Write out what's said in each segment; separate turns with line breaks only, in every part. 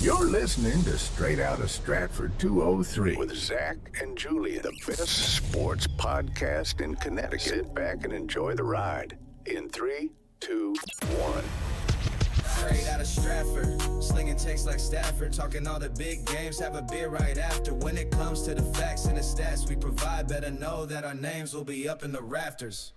You're listening to Straight Outta Stratford 203 with Zach and Julian, the best sports podcast in Connecticut. Sit back and enjoy the ride in 3, 2, 1.
Straight out of Stratford, slinging takes like Stafford, talking all the big games, have a beer right after. When it comes to the facts and the stats we provide, better know that our names will be up in the rafters.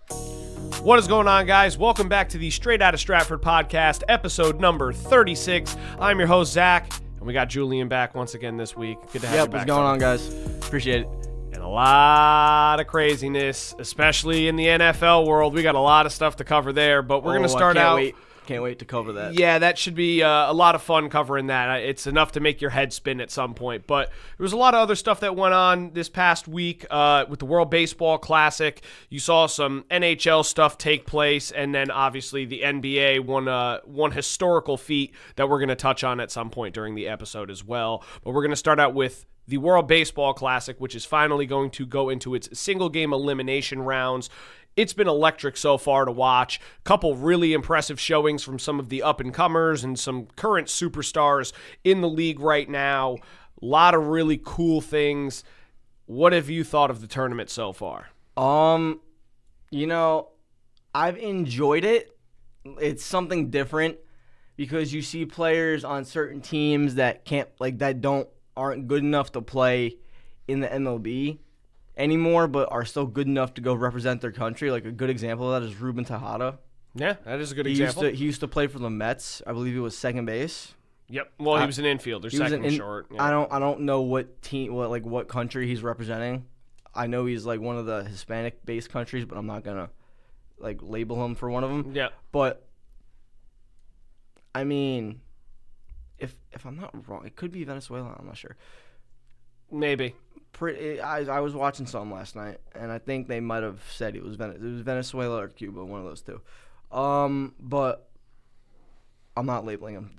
What is going on, guys? Welcome back to the Straight Outta Stratford podcast, episode number 36. I'm your host, Zach, and we got Julian back once again this week. Good to have you back.
What's going on, guys? Appreciate it.
And a lot of craziness, especially in the NFL world. We got a lot of stuff to cover there, but we're going to start out.
Can't wait to cover that.
Yeah, that should be a lot of fun covering that. It's enough to make your head spin at some point. But there was a lot of other stuff that went on this past week with the World Baseball Classic. You saw some NHL stuff take place, and then obviously the NBA won one historical feat that we're going to touch on at some point during the episode as well. But we're going to start out with the World Baseball Classic, which is finally going to go into its single-game elimination rounds. It's been electric so far to watch. A couple really impressive showings from some of the up-and-comers and some current superstars in the league right now. A lot of really cool things. What have you thought of the tournament so far?
I've enjoyed it. It's something different because you see players on certain teams that aren't good enough to play in the MLB anymore, but are still good enough to go represent their country. Like a good example of that is Ruben Tejada.
Yeah, that is a good example.
He used to play for the Mets. I believe he was second base.
Yep. Well, he was an infielder, second short. Yeah.
I don't know what team, what country he's representing. I know he's like one of the Hispanic-based countries, but I'm not gonna label him for one of them.
Yeah.
But I mean, if I'm not wrong, it could be Venezuela. I'm not sure.
Maybe.
I was watching something last night, and I think they might have said it was Venezuela or Cuba, one of those two. But I'm not labeling them.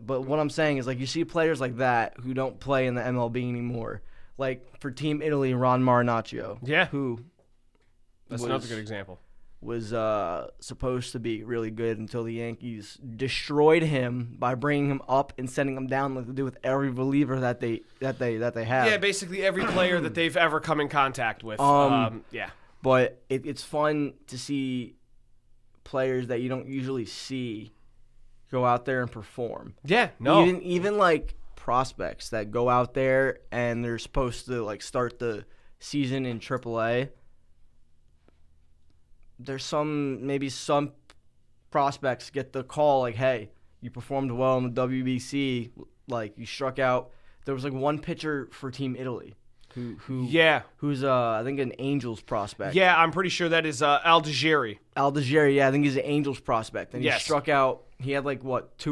But what I'm saying is, you see players like that who don't play in the MLB anymore. Like for Team Italy, Ron Marinaccio.
Yeah.
That's
another good example.
Was supposed to be really good until the Yankees destroyed him by bringing him up and sending him down like they do with every reliever that they have.
Yeah, basically every player that they've ever come in contact with. Yeah.
But it's fun to see players that you don't usually see go out there and perform.
Yeah, no.
Even like prospects that go out there and they're supposed to start the season in AAA. There's some prospects get the call hey, you performed well in the WBC, you struck out. There was one pitcher for Team Italy who's I think an Angels prospect.
Yeah, I'm pretty sure that is Aldigeri.
Aldigeri, yeah, I think he's an Angels prospect, and
yes.
He struck out. He had 2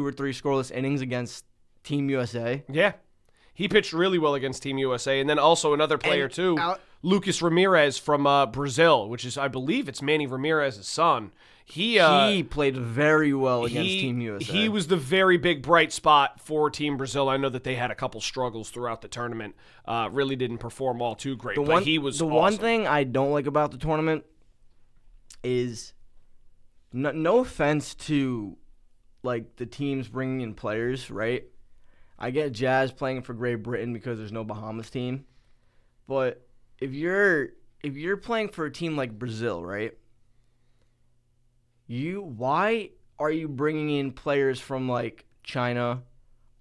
or 3 scoreless innings against Team USA.
Yeah, he pitched really well against Team USA, and then also another player too. Lucas Ramirez from Brazil, which is, I believe it's Manny Ramirez's son. He
played very well against Team USA.
He was the very big bright spot for Team Brazil. I know that they had a couple struggles throughout the tournament. Really didn't perform all too great, but he was awesome.
One thing I don't like about the tournament is, no offense to the teams bringing in players, right? I get Jazz playing for Great Britain because there's no Bahamas team, but if you're playing for a team like Brazil, right? Why are you bringing in players from China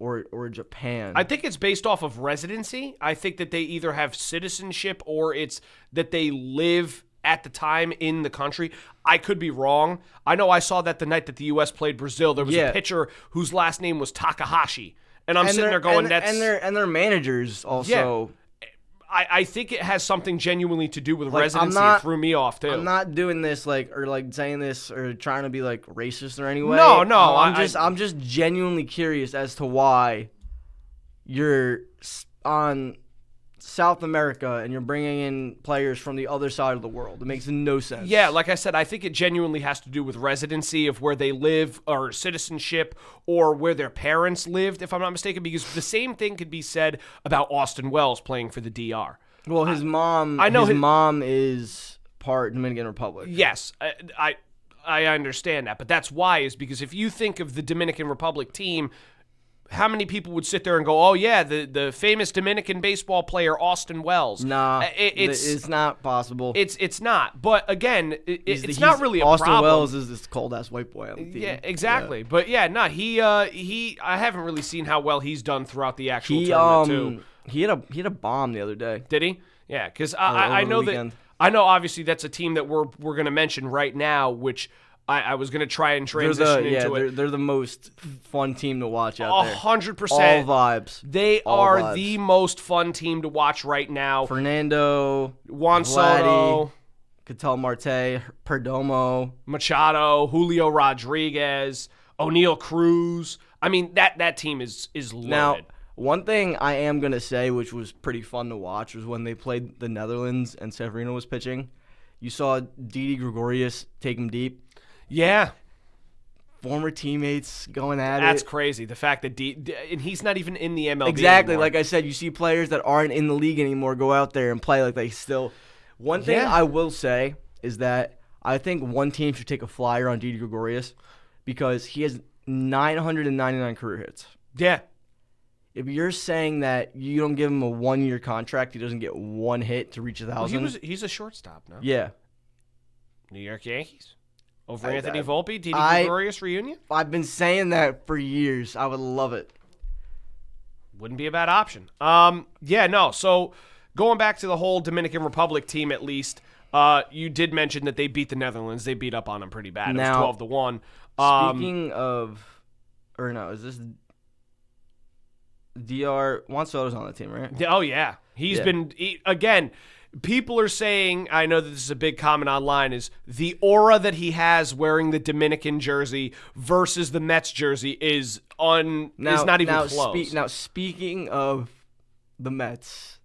or Japan?
I think it's based off of residency. I think that they either have citizenship or it's that they live at the time in the country. I could be wrong. I know I saw that the night that the U.S. played Brazil, there was a pitcher whose last name was Takahashi. And I'm sitting there going,
and their managers also.
Yeah. I think it has something genuinely to do with residency. It threw me off too.
I'm not doing this saying this or trying to be racist or any way.
No.
I'm just genuinely curious as to why you're on South America and you're bringing in players from the other side of the world. It makes no sense.
Yeah, like I said, I think it genuinely has to do with residency of where they live or citizenship or where their parents lived, if I'm not mistaken, because the same thing could be said about Austin Wells playing for the DR.
Well, his mom is part Dominican Republic.
Yes, I understand that, but that's why is because if you think of the Dominican Republic team, how many people would sit there and go, oh, yeah, the famous Dominican baseball player Austin Wells?
Nah, it's not possible.
It's not. But, again, it's not really a
Austin
problem.
Wells is this cold-ass white boy on the team.
Yeah, exactly. Yeah. But, yeah, no, I haven't really seen how well he's done throughout the actual tournament, too.
He had a bomb the other day.
Did he? Yeah, because I know that – I know, obviously, that's a team that we're going to mention right now, which I was going to try and transition into it.
They're the most fun team to watch out there.
100%.
All vibes.
They are the most fun team to watch right now.
Fernando,
Juan Soto,
Ketel Marte, Perdomo,
Machado, Julio Rodriguez, O'Neal Cruz. I mean, that team is loaded.
Now, one thing I am going to say, which was pretty fun to watch, was when they played the Netherlands and Severino was pitching. You saw Didi Gregorius take him deep.
Yeah.
Former teammates going at it.
That's crazy. The fact that and he's not even in the MLB
Exactly.
anymore.
Like I said, you see players that aren't in the league anymore go out there and play like they still. One thing I will say is that I think one team should take a flyer on Didi Gregorius because he has 999 career hits.
Yeah.
If you're saying that you don't give him a 1-year contract, he doesn't get one hit to reach 1,000.
Well, he's a shortstop now.
Yeah.
New York Yankees. Over Anthony Volpe, Didi Gregorius reunion?
I've been saying that for years. I would love it.
Wouldn't be a bad option. So going back to the whole Dominican Republic team at least, you did mention that they beat the Netherlands. They beat up on them pretty bad. It was 12-1.
Speaking of, is this DR? Juan Soto's on the team, right?
Oh, yeah. He's been, again, people are saying, I know that this is a big comment online, is the aura that he has wearing the Dominican jersey versus the Mets jersey is not even close.
Speaking of the Mets,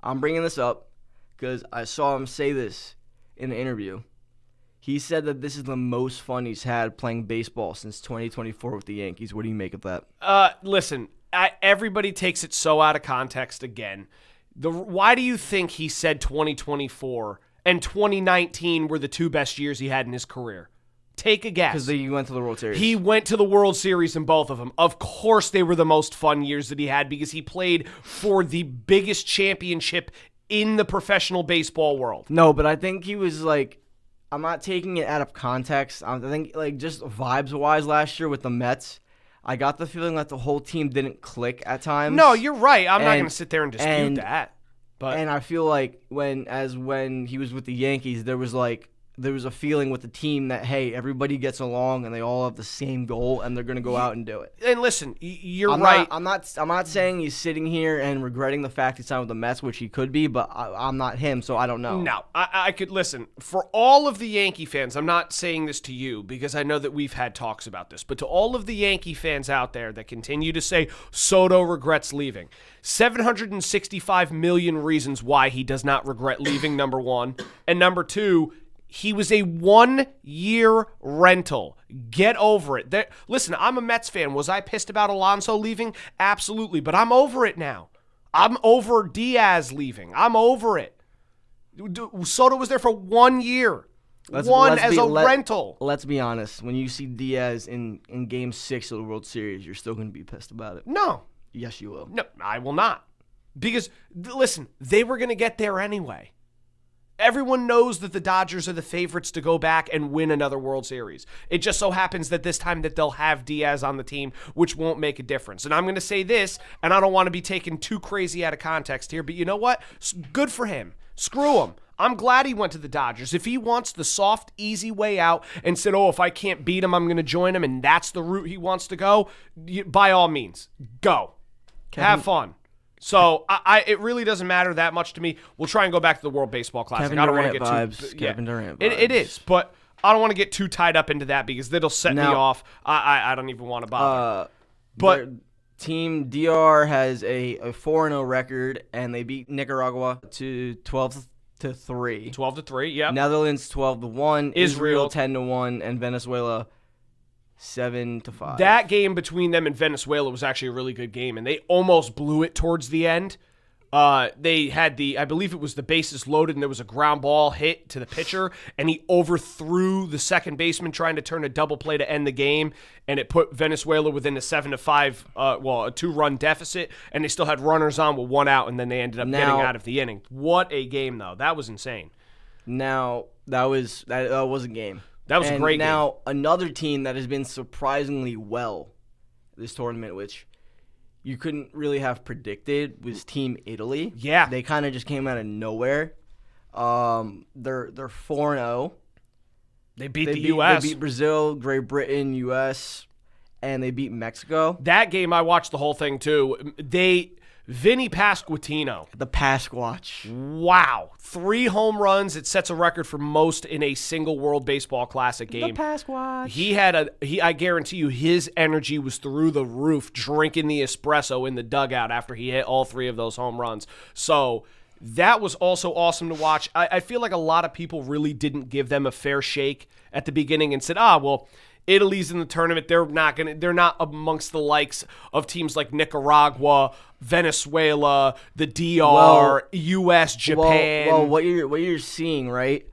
I'm bringing this up because I saw him say this in an interview. He said that this is the most fun he's had playing baseball since 2024 with the Yankees. What do you make of that?
Listen, everybody takes it so out of context again. Why do you think he said 2024 and 2019 were the two best years he had in his career? Take a guess.
Because he went to the World Series.
He went to the World Series in both of them. Of course they were the most fun years that he had because he played for the biggest championship in the professional baseball world.
No, but I think he was like, I'm not taking it out of context. I think just vibes-wise last year with the Mets, I got the feeling that the whole team didn't click at times.
No, you're right. I'm not going to sit there and dispute that.
And I feel like when he was with the Yankees, there was a feeling with the team that, hey, everybody gets along and they all have the same goal and they're going to go out and do it.
And listen, you're right.
I'm not saying he's sitting here and regretting the fact he signed with the Mets, which he could be, but I'm not him, so I don't know.
No, I could listen. For all of the Yankee fans, I'm not saying this to you because I know that we've had talks about this, but to all of the Yankee fans out there that continue to say Soto regrets leaving, 765 million reasons why he does not regret leaving, number one. And number two, he was a 1-year rental. Get over it. Listen, I'm a Mets fan. Was I pissed about Alonso leaving? Absolutely, but I'm over it now. I'm over Diaz leaving. I'm over it. Soto was there for 1 year. As a rental.
Let's be honest. When you see Diaz in Game 6 of the World Series, you're still going to be pissed about it.
No.
Yes, you will.
No, I will not. Because, listen, they were going to get there anyway. Everyone knows that the Dodgers are the favorites to go back and win another World Series. It just so happens that this time that they'll have Diaz on the team, which won't make a difference. And I'm going to say this, and I don't want to be taken too crazy out of context here, but you know what? Good for him. Screw him. I'm glad he went to the Dodgers. If he wants the soft, easy way out and said, if I can't beat him, I'm going to join him, and that's the route he wants to go, by all means, go. Have fun. So it really doesn't matter that much to me. We'll try and go back to the World Baseball Classic.
Kevin
I don't
Durant
want to get
vibes. Kevin Durant vibes.
It is, but I don't want to get too tied up into that because that'll set me off. I don't even want to bother. But
Team DR has a 4-0 record, and they beat Nicaragua to 12-3.
12-3, yeah.
Netherlands 12-1.
Israel
10-1, and Venezuela 7-5.
That game between them and Venezuela was actually a really good game, and they almost blew it towards the end. They had I believe it was the bases loaded, and there was a ground ball hit to the pitcher, and he overthrew the second baseman trying to turn a double play to end the game, and it put Venezuela within a 7-5, a 2-run deficit, and they still had runners on with 1 out, and then they ended up getting out of the inning. What a game, though. That was insane.
Now, that was a game.
That was a great game.
Now, another team that has been surprisingly well this tournament, which you couldn't really have predicted, was Team Italy.
Yeah.
They kind of just came out of nowhere. They're 4-0.
They beat the U.S.
They beat Brazil, Great Britain, U.S., and they beat Mexico.
That game, I watched the whole thing, too. Vinny Pasquantino.
The Pasquatch.
Wow. 3 home runs. It sets a record for most in a single World Baseball Classic game.
The Pasquatch.
I guarantee you, his energy was through the roof drinking the espresso in the dugout after he hit all 3 of those home runs. So that was also awesome to watch. I feel like a lot of people really didn't give them a fair shake at the beginning and said, Italy's in the tournament. They're not amongst the likes of teams like Nicaragua, Venezuela, the DR, U.S., Japan.
Well, what you're seeing, right,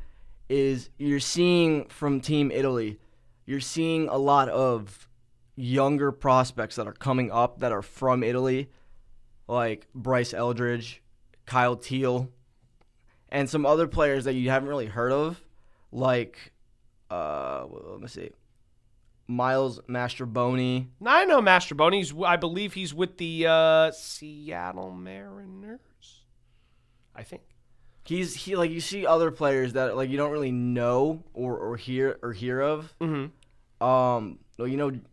is you're seeing from Team Italy, you're seeing a lot of younger prospects that are coming up that are from Italy, like Bryce Eldridge, Kyle Teal, and some other players that you haven't really heard of, like, let me see. Miles Mastrobuoni.
I know Mastrobuoni. I believe he's with the Seattle Mariners. I think
He like you see other players that like you don't really know or hear of.
Mm-hmm.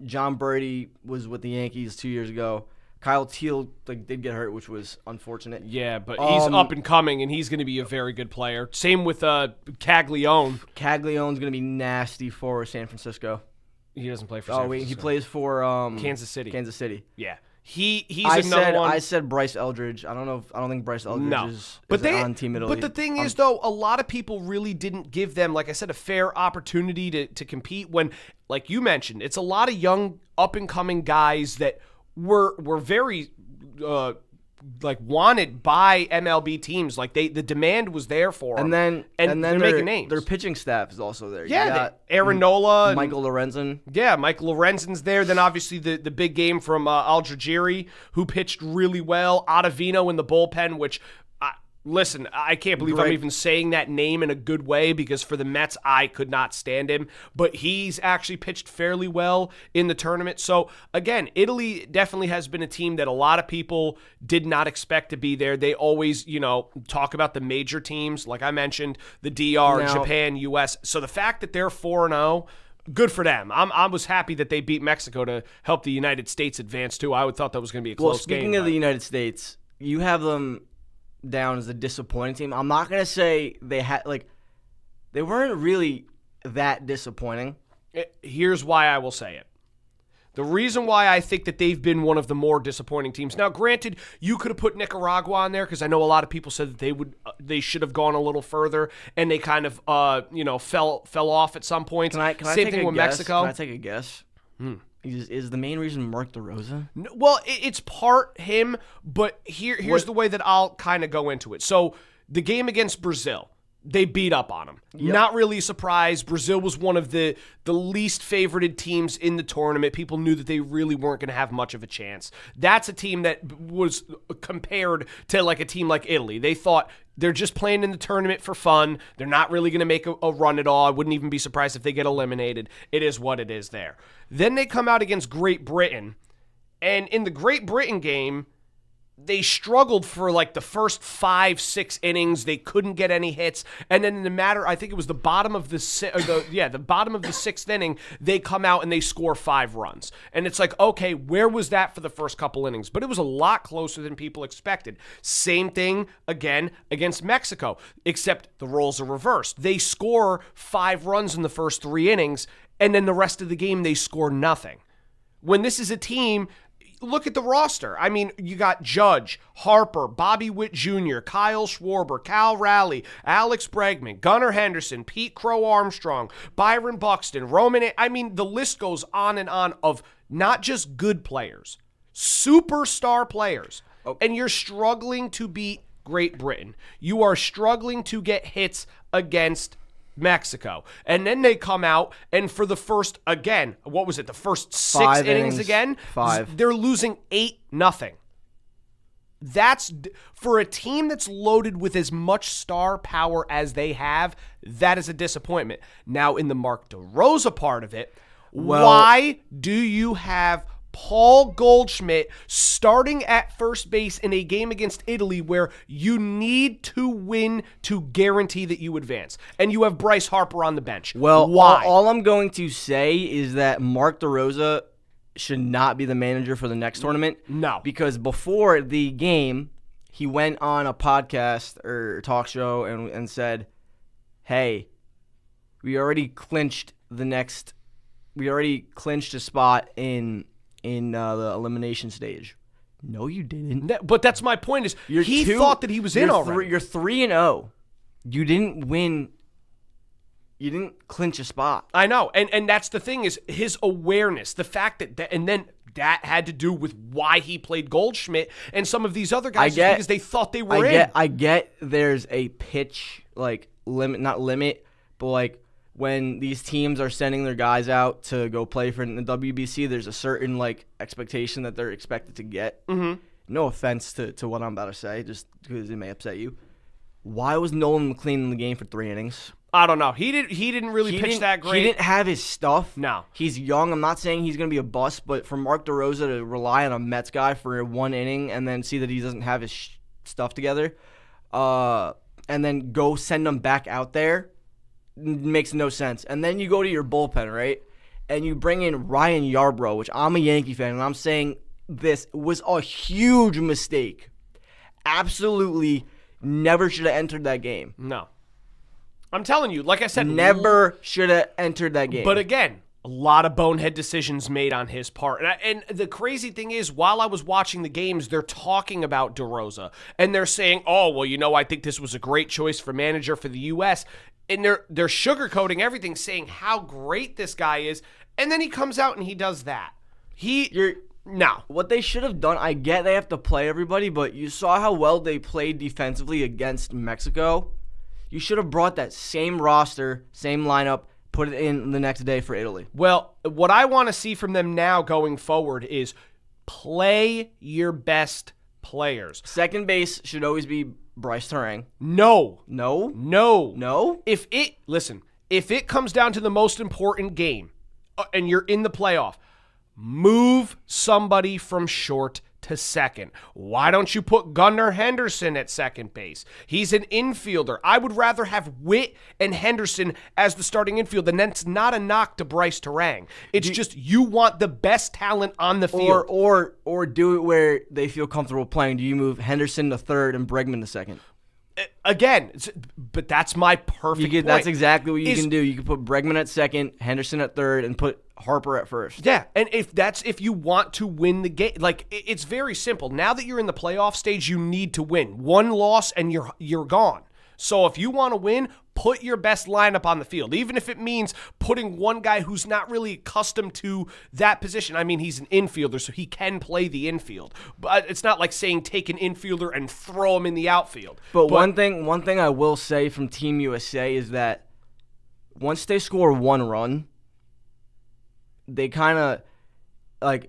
John Brady was with the Yankees 2 years ago. Kyle Teal did get hurt, which was unfortunate.
Yeah, but he's up and coming, and he's going to be a very good player. Same with Caglione.
Caglione's going to be nasty for San Francisco.
He doesn't play for San Francisco.
He plays for
Kansas City.
Kansas City.
Yeah. He's another one.
I said Bryce Eldridge. I don't think Bryce Eldridge is on Team Italy.
But the thing is, though, a lot of people really didn't give them, like I said, a fair opportunity to compete when, like you mentioned, it's a lot of young, up-and-coming guys that were very wanted by MLB teams. Like the demand was there for them.
And then
they're making names.
Their pitching staff is also there.
Yeah, Aaron Nola,
Michael Lorenzen.
Yeah, Michael Lorenzen's there. Then obviously the big game from Algieri, who pitched really well. Ottavino in the bullpen, which. Listen, I can't believe I'm even saying that name in a good way because for the Mets, I could not stand him. But he's actually pitched fairly well in the tournament. So, again, Italy definitely has been a team that a lot of people did not expect to be there. They always, talk about the major teams, like I mentioned, the DR, Japan, U.S. So the fact that they're 4-0, good for them. I was happy that they beat Mexico to help the United States advance, too. I would thought that was going to be a close game.
Well, speaking of the United States, you have them down as a disappointing team. I'm not gonna say they weren't really that disappointing.
Here's why I will say it. The reason why I think that they've been one of the more disappointing teams. Now, granted, you could have put Nicaragua on there because I know a lot of people said that they should have gone a little further, and they kind of fell off at some point. Same thing with Mexico.
Can I take a guess? Is the main reason Mark DeRosa?
No, well, it's part him, but here's the way that I'll kind of go into it. So the game against Brazil, they beat up on them. Yep. Not really surprised. Brazil was one of the least favorited teams in the tournament. People knew that they really weren't going to have much of a chance. That's a team that was compared to like a team like Italy. They thought they're just playing in the tournament for fun. They're not really going to make a run at all. I wouldn't even be surprised if they get eliminated. It is what it is there. Then they come out against Great Britain, and in the Great Britain game, they struggled for like the first 5-6 innings. They couldn't get any hits, and then in the matter, I think it was the bottom of the bottom of the 6th inning, they come out and they score 5 runs, and it's like, okay, where was that for the first couple innings? But it was a lot closer than people expected. Same thing again against Mexico, except the roles are reversed. They score 5 runs in the first 3 innings, and then the rest of the game they score nothing. When this is a team. Look at the roster. I mean, you got Judge, Harper, Bobby Witt Jr., Kyle Schwarber, Cal Raleigh, Alex Bregman, Gunnar Henderson, Pete Crow Armstrong, Byron Buxton, Roman. I mean, the list goes on and on of not just good players, superstar players. and you're struggling to beat Great Britain. You are struggling to get hits against Mexico. And then they come out, and for the first, again, what was it, the first 6 innings again?
5.
They're losing 8-0. That's, for a team that's loaded with as much star power as they have, that is a disappointment. Now, in the Mark DeRosa part of it, why do you have Paul Goldschmidt starting at first base in a game against Italy where you need to win to guarantee that you advance? And you have Bryce Harper on the bench.
Well,
why?
All I'm going to say is that Mark DeRosa should not be the manager for the next tournament.
No.
Because before the game, he went on a podcast or talk show and said, hey, we already clinched a spot in the elimination stage. No, you didn't.
But that's my point is he thought that he was in already.
You're 3-0. You didn't win. You didn't clinch a spot.
I know. And that's the thing is his awareness, the fact that and then that had to do with why he played Goldschmidt and some of these other guys because they thought they were in.
I get there's a pitch limit, not limit, but when these teams are sending their guys out to go play for the WBC, there's a certain expectation that they're expected to get. Mm-hmm. No offense to what I'm about to say, just because it may upset you. Why was Nolan McLean in the game for 3 innings?
I don't know. He didn't really pitch that great.
He didn't have his stuff.
No.
He's young. I'm not saying he's going to be a bust, but for Mark DeRosa to rely on a Mets guy for 1 inning and then see that he doesn't have his stuff together, and then go send him back out there, makes no sense. And then you go to your bullpen, right? And you bring in Ryan Yarbrough, which I'm a Yankee fan, and I'm saying this was a huge mistake. Absolutely never should have entered that game.
No. I'm telling you, like I said,
never should have entered that game.
But again, a lot of bonehead decisions made on his part. And the crazy thing is, while I was watching the games, they're talking about DeRosa. And they're saying, oh, well, I think this was a great choice for manager for the U.S., and they're sugarcoating everything, saying how great this guy is, and then he comes out and he does that. No.
What they should have done, I get they have to play everybody, but you saw how well they played defensively against Mexico. You should have brought that same roster, same lineup, put it in the next day for Italy.
Well, what I want to see from them now going forward is play your best players.
Second base should always be Bryce Terang.
No.
No?
If it comes down to the most important game and you're in the playoff, move somebody from short to second. Why don't you put Gunnar Henderson at second base? He's an infielder. I would rather have Witt and Henderson as the starting infield, and that's not a knock to Bryce Terang. It's just you want the best talent on the field.
Or do it where they feel comfortable playing. Do you move Henderson to third and Bregman to second?
Again, but that's my perfect point.
That's exactly what you can do. You can put Bregman at second, Henderson at third, and put Harper at first.
Yeah, and if you want to win the game, it's very simple. Now that you're in the playoff stage, you need to win. One loss and you're gone. So if you want to win, put your best lineup on the field, even if it means putting one guy who's not really accustomed to that position. I mean, he's an infielder, so he can play the infield. But it's not like saying take an infielder and throw him in the outfield.
But one thing I will say from Team USA is that once they score 1 run, they kind of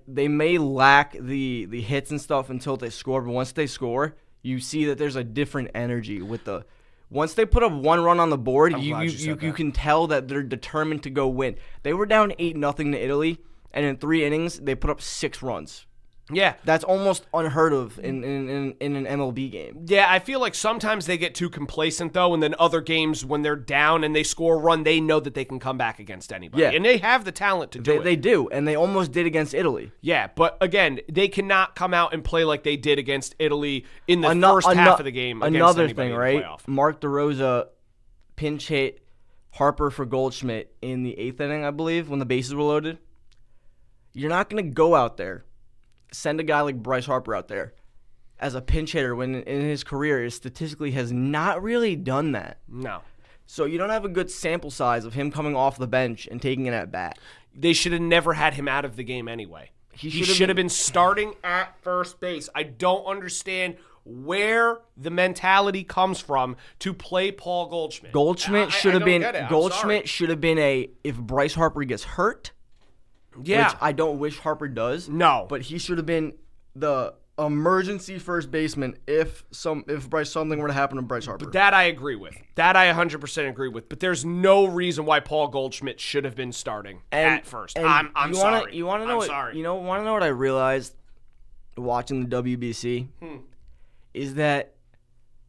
they may lack the hits and stuff until they score, but once they score, you see that there's a different energy with the. Once they put up 1 run on the board, you can tell that they're determined to go win. They were down 8-0 to Italy, and in 3 innings they put up 6 runs.
Yeah,
that's almost unheard of in an MLB game.
Yeah, I feel like sometimes they get too complacent though, and then other games when they're down and they score a run, they know that they can come back against anybody. Yeah. And they have the talent to do it.
They do, and they almost did against Italy.
Yeah, but again, they cannot come out and play like they did against Italy in the first half of the game.
Another thing, right? Mark DeRosa pinch hit Harper for Goldschmidt in the 8th inning, I believe, when the bases were loaded. You're not going to go out there, send a guy like Bryce Harper out there as a pinch hitter when in his career he statistically has not really done that.
No.
So you don't have a good sample size of him coming off the bench and taking it at bat.
They should have never had him out of the game anyway. He should have been starting at first base. I don't understand where the mentality comes from to play Paul Goldschmidt.
Goldschmidt should have been if Bryce Harper gets hurt.
Yeah.
Which I don't wish Harper does.
No.
But he should have been the emergency first baseman if something were to happen to Bryce Harper.
That I agree with. That I 100% agree with. But there's no reason why Paul Goldschmidt should have been starting at first. I'm sorry.
You want to know what I realized watching the WBC? Is that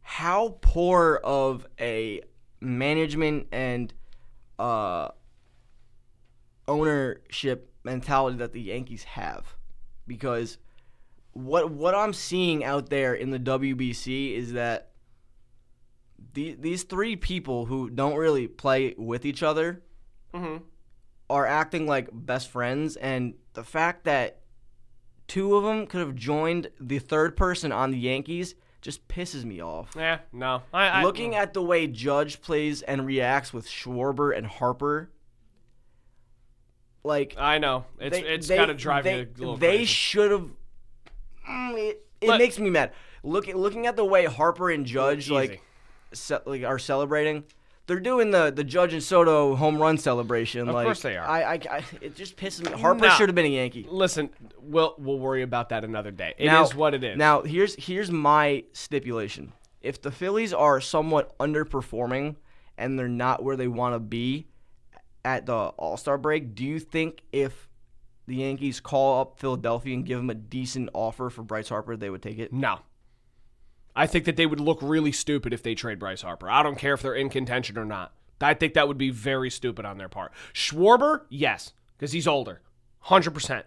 how poor of a management and ownership mentality that the Yankees have. Because what I'm seeing out there in the WBC is that these three people who don't really play with each other are acting like best friends, and the fact that two of them could have joined the third person on the Yankees just pisses me off.
Yeah, no.
Looking at the way Judge plays and reacts with Schwarber and Harper, like
I know it's got to drive you a little
They
crazy.
should have. It makes me mad. Looking at the way Harper and Judge are celebrating. They're doing the Judge and Soto home run celebration.
Of course they are.
It just pisses me. Harper should have been a Yankee.
Listen, we'll worry about that another day. It is what it is.
Now, here's my stipulation. If the Phillies are somewhat underperforming and they're not where they want to be at the All-Star break, do you think if the Yankees call up Philadelphia and give them a decent offer for Bryce Harper, they would take it?
No. I think that they would look really stupid if they trade Bryce Harper. I don't care if they're in contention or not. I think that would be very stupid on their part. Schwarber, yes, because he's older. 100%.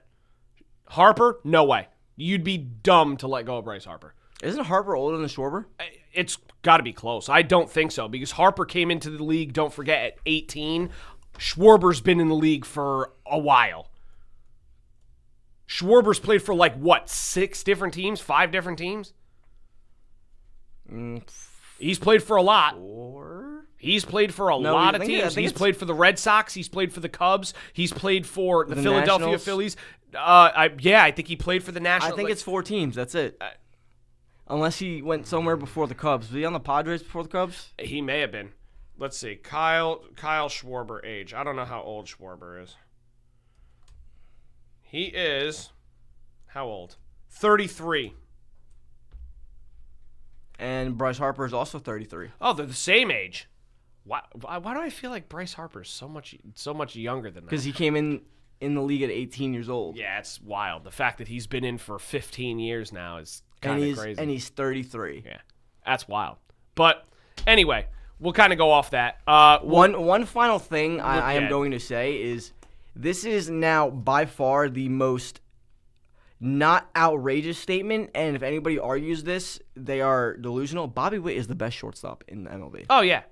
Harper, no way. You'd be dumb to let go of Bryce Harper.
Isn't Harper older than Schwarber?
It's got to be close. I don't think so, because Harper came into the league, don't forget, at 18. Schwarber's been in the league for a while. Schwarber's played for 6 different teams? 5 different teams? He's played for a lot.
4?
He's played for a lot of teams. He's played for the Red Sox. He's played for the Cubs. He's played for the Philadelphia
Nationals?
Phillies. I think he played for the Nationals.
I think it's 4 teams. That's it. Unless he went somewhere before the Cubs. Was he on the Padres before the Cubs?
He may have been. Let's see. Kyle Schwarber age. I don't know how old Schwarber is. He is how old? 33.
And Bryce Harper is also 33.
Oh, they're the same age. Why do I feel like Bryce Harper is so much younger than that?
Because he came in the league at 18 years old.
Yeah, it's wild. The fact that he's been in for 15 years now is kind of crazy.
And he's 33.
Yeah, that's wild. But anyway, we'll kind of go off that.
One final thing I am going to say is this is now by far the most not outrageous statement, and if anybody argues this, they are delusional. Bobby Witt is the best shortstop in the MLB.
Oh, yeah.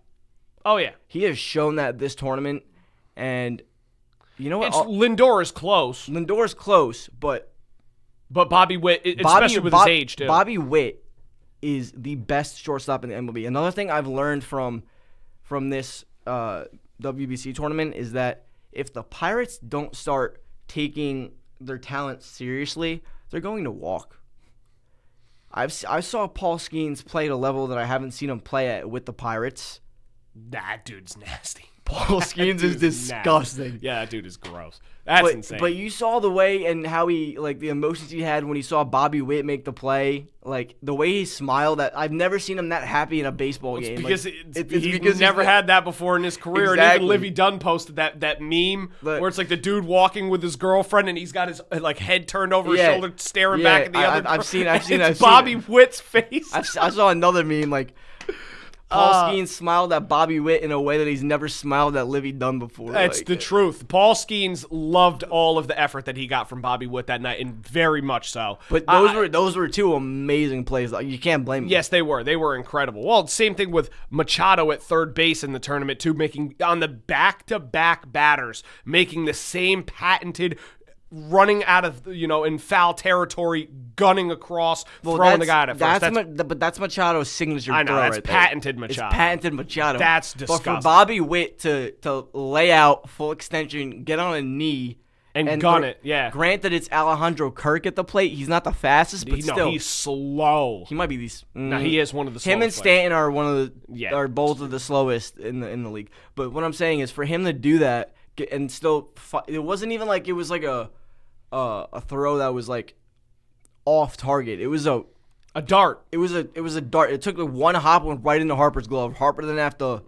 He has shown that this tournament, and you know what?
Lindor is close.
Lindor is close, but
Bobby Witt, especially with his age, too.
Bobby Witt is the best shortstop in the MLB. Another thing I've learned from this WBC tournament is that if the Pirates don't start taking their talent seriously, they're going to walk. I saw Paul Skeens play at a level that I haven't seen him play at with the Pirates.
That dude's nasty.
Paul Skeens is disgusting.
Nasty. Yeah, that dude is gross. That's insane.
But you saw the way and how he, the emotions he had when he saw Bobby Witt make the play. The way he smiled, that I've never seen him that happy in a baseball game.
Because he's never had that before in his career.
Exactly.
And even Livy Dunn posted that meme where it's the dude walking with his girlfriend and he's got his head turned over his shoulder, staring back at the other.
I've seen
it's Bobby Witt's face.
I saw another meme Paul Skeens smiled at Bobby Witt in a way that he's never smiled at Livy Dunn before.
That's the truth. Paul Skeens loved all of the effort that he got from Bobby Witt that night, and very much so.
But those were 2 amazing plays. You can't blame him.
Yes, they were. They were incredible. Well, same thing with Machado at third base in the tournament, too, making on the back-to-back batters, making the same patented running out of, in foul territory, gunning across, throwing the guy out at first.
But that's Machado's signature
I know,
throw
that's
right
patented
there.
Machado.
It's patented Machado.
That's disgusting.
But for Bobby Witt to lay out full extension, get on a knee,
And gun it, yeah.
Granted, it's Alejandro Kirk at the plate. He's not the fastest, but still.
He's slow.
He might be these.
No, he is one of the slowest.
Him and Stanton are one of the are both of the slowest in the league. But what I'm saying is for him to do that and still, it wasn't even like it was like a throw that was like off target. It was a
dart.
It was a dart. It took like one hop, went right into Harper's glove. Harper didn't have to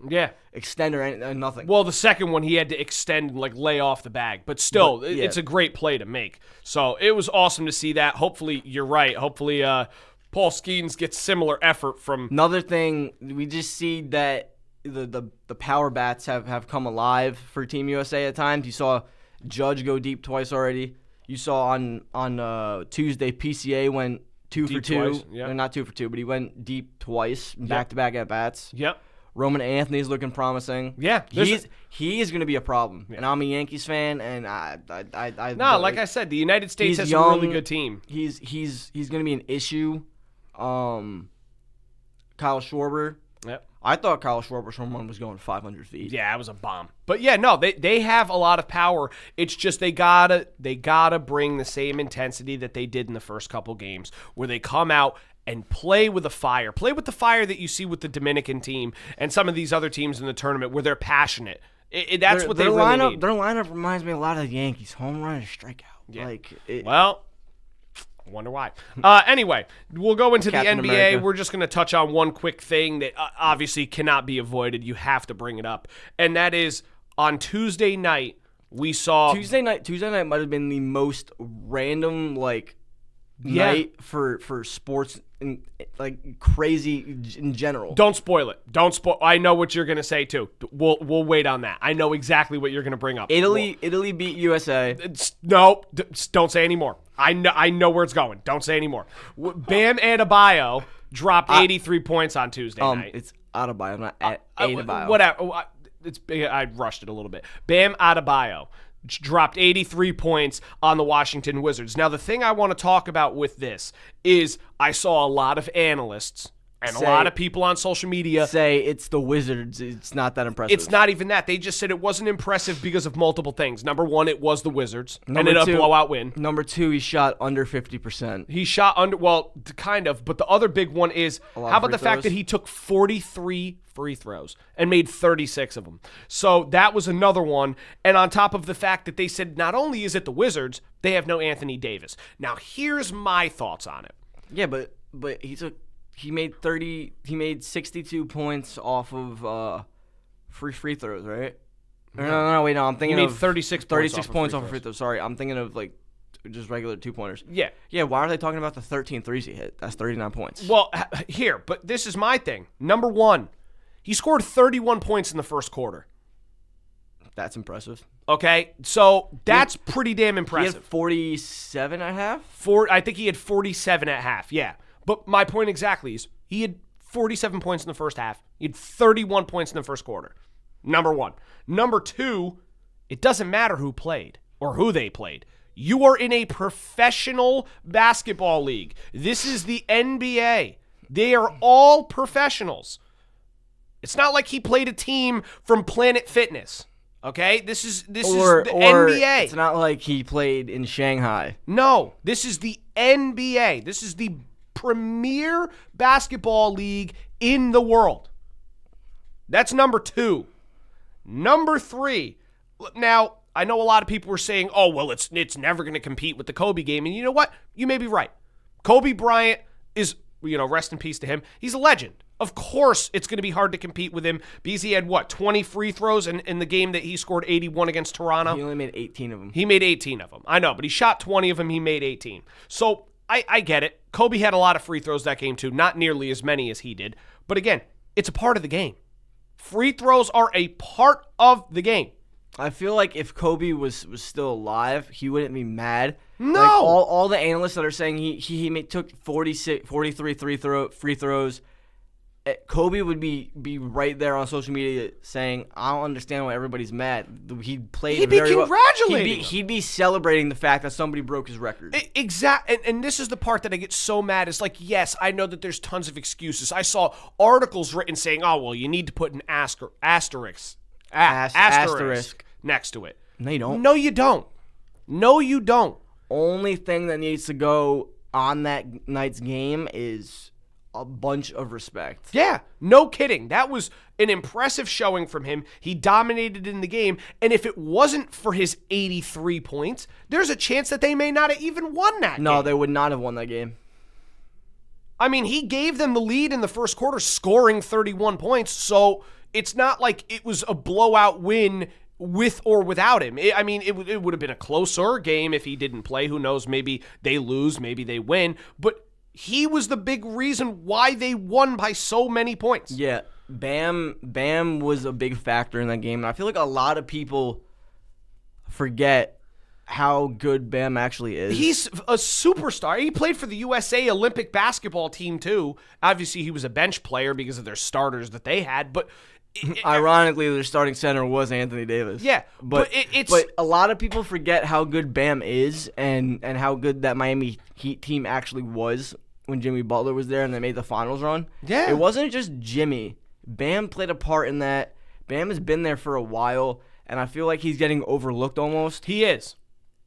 extend or anything, nothing.
Well, the second one he had to extend and like lay off the bag, but still, it's a great play to make. So it was awesome to see that. Hopefully, you're right. Hopefully, Paul Skeens gets similar effort from.
Another thing, we just see that the power bats have come alive for Team USA at times. You saw Judge go deep twice already. You saw on Tuesday PCA went 2 for 2.
Twice, yeah.
Not 2 for 2, but he went deep twice, back-to-back at bats.
Yep.
Roman Anthony's looking promising.
Yeah,
he is going to be a problem, and I'm a Yankees fan, and
like I said, the United States has a really good team.
He's going to be an issue. Kyle Schwarber.
Yep.
I thought Kyle Schwarber's home run was going 500 feet.
Yeah, it was a bomb. But yeah, no, they have a lot of power. It's just they gotta bring the same intensity that they did in the first couple games, where they come out and play with the fire. Play with the fire that you see with the Dominican team and some of these other teams in the tournament where they're passionate. That's what they really need.
Their lineup reminds me a lot of the Yankees. Home run and strikeout.
Yeah. I wonder why. Anyway, we'll go into
Captain
the NBA.
America.
We're just going to touch on one quick thing that obviously cannot be avoided. You have to bring it up. And that is on Tuesday night, we saw...
Tuesday night might have been the most random, night for sports, and crazy in general.
Don't spoil it. I know what you're going to say, too. We'll wait on that. I know exactly what you're going to bring up.
Italy beat USA.
No, don't say anymore. I know where it's going. Don't say anymore. Bam Adebayo dropped 83 points on Tuesday night.
It's Adebayo, not Adebayo.
Whatever. I rushed it a little bit. Bam Adebayo dropped 83 points on the Washington Wizards. Now, the thing I want to talk about with this is I saw a lot of analysts and a lot of people on social media
say it's the Wizards. It's not that impressive.
It's not even that. They just said it wasn't impressive because of multiple things. Number one, it was the Wizards.
Number
ended
two,
a blowout win.
Number two, he shot under 50%.
He shot under, kind of. But the other big one is, how about the fact that he took 43 free throws and made 36 of them? So that was another one. And on top of the fact that they said not only is it the Wizards, they have no Anthony Davis. Now, here's my thoughts on it.
Yeah, but he made 62 points off of free throws, right? No, wait, I'm thinking
he made 36
points off of free throws. Sorry, I'm thinking of just regular 2-pointers.
Yeah.
Yeah, why are they talking about the 13 threes he hit? That's 39 points.
Well, but this is my thing. Number one, he scored 31 points in the first quarter.
That's impressive.
Okay, so that's pretty damn impressive.
He had 47 at half?
I think he had 47 at half, yeah. But my point exactly is he had 47 points in the first half. He had 31 points in the first quarter. Number one. Number two, it doesn't matter who played or who they played. You are in a professional basketball league. This is the NBA. They are all professionals. It's not like he played a team from Planet Fitness. Okay? This is the NBA.
It's not like he played in Shanghai.
No, this is the NBA. This is the premier basketball league in the world. That's number two. Number three. Now, I know a lot of people were saying, oh, well, it's never going to compete with the Kobe game. And you know what? You may be right. Kobe Bryant is, rest in peace to him. He's a legend. Of course, it's going to be hard to compete with him because he had, 20 free throws in the game that he scored 81 against Toronto?
He only made 18 of them.
He made 18 of them. I know, but he shot 20 of them. He made 18. So I get it. Kobe had a lot of free throws that game too. Not nearly as many as he did. But again, it's a part of the game. Free throws are a part of the game.
I feel like if Kobe was still alive, he wouldn't be mad.
No.
All the analysts that are saying he took 43 free throws, Kobe would be right there on social media saying, I don't understand why everybody's mad. He played
He'd be
very well.
congratulating
He'd be celebrating the fact that somebody broke his record.
Exactly. And this is the part that I get so mad. It's like, yes, I know that there's tons of excuses. I saw articles written saying, oh, well, you need to put an asterisk next to it.
No, you don't.
No, you don't. No, you don't.
Only thing that needs to go on that night's game is a bunch of respect.
Yeah, no kidding. That was an impressive showing from him. He dominated in the game, and if it wasn't for his 83 points, there's a chance that they may not have even won that game.
No, they would not have won that game.
I mean, he gave them the lead in the first quarter, scoring 31 points, so it's not like it was a blowout win with or without him. It would have been a closer game if he didn't play. Who knows? Maybe they lose, maybe they win, but he was the big reason why they won by so many points.
Yeah, Bam was a big factor in that game, and I feel like a lot of people forget how good Bam actually is.
He's a superstar. He played for the USA Olympic basketball team too. Obviously, he was a bench player because of their starters that they had, but
ironically, their starting center was Anthony Davis.
Yeah,
but a lot of people forget how good Bam is and how good that Miami Heat team actually was when Jimmy Butler was there and they made the finals run.
Yeah.
It wasn't just Jimmy. Bam played a part in that. Bam has been there for a while, and I feel like he's getting overlooked almost.
He is.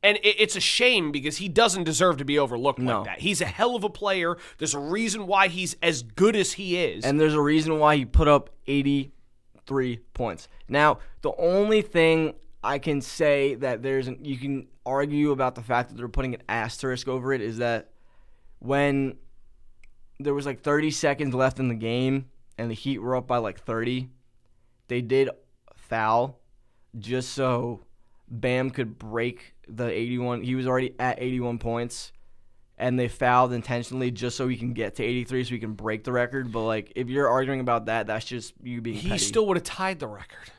And it's a shame because he doesn't deserve to be overlooked
No.
like that. He's a hell of a player. There's a reason why he's as good as he is.
And there's a reason why he put up 83 points. Now, the only thing I can say that you can argue about the fact that they're putting an asterisk over it is that when there was like 30 seconds left in the game and the Heat were up by like 30, they did foul just so Bam could break the 81. He was already at 81 points, and they fouled intentionally just so he can get to 83 so he can break the record. But, like, if you're arguing about that, that's just you being petty.
He still would have tied the record.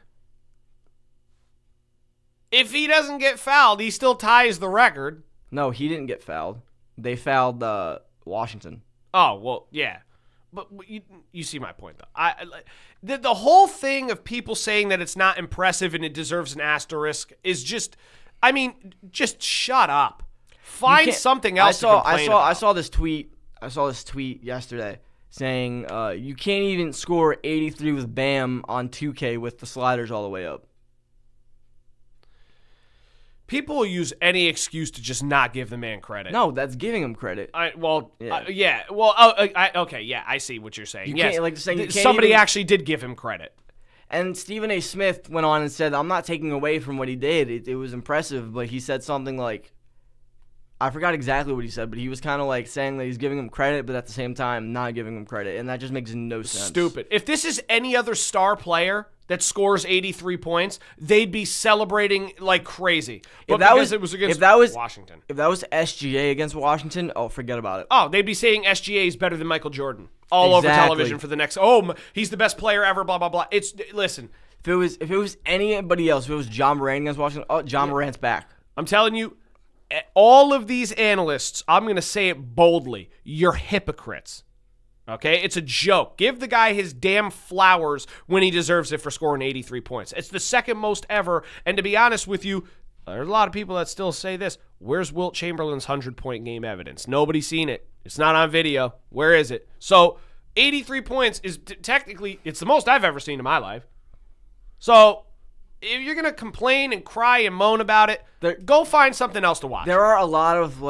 If he doesn't get fouled, he still ties the record.
No, he didn't get fouled. They fouled Washington.
Oh, well, yeah. But you see my point, though. The whole thing of people saying that it's not impressive and it deserves an asterisk is just, just shut up. Find something else to complain about.
I saw this tweet yesterday saying you can't even score 83 with Bam on 2K with the sliders all the way up.
People will use any excuse to just not give the man credit.
No, that's giving him credit.
I see what you're saying. Somebody actually did give him credit.
And Stephen A. Smith went on and said, I'm not taking away from what he did. It was impressive, but he said something like, I forgot exactly what he said, but he was kind of like saying that he's giving him credit, but at the same time not giving him credit, and that just makes no sense.
Stupid. If this is any other star player that scores 83 points, they'd be celebrating like crazy. But it was against Washington.
If that was SGA against Washington, forget about it.
Oh, they'd be saying SGA is better than Michael Jordan all over television for the next. Oh, he's the best player ever. Blah blah blah. Listen.
If it was anybody else, if it was John Moran against Washington, John Morant's back.
I'm telling you, all of these analysts, I'm going to say it boldly, you're hypocrites. Okay? It's a joke. Give the guy his damn flowers when he deserves it for scoring 83 points. It's the second most ever, and to be honest with you, there's a lot of people that still say this. Where's Wilt Chamberlain's 100-point game evidence? Nobody's seen it. It's not on video. Where is it? So, 83 points is technically, it's the most I've ever seen in my life. So, if you're going to complain and cry and moan about it, go find something else to watch.
There are a lot of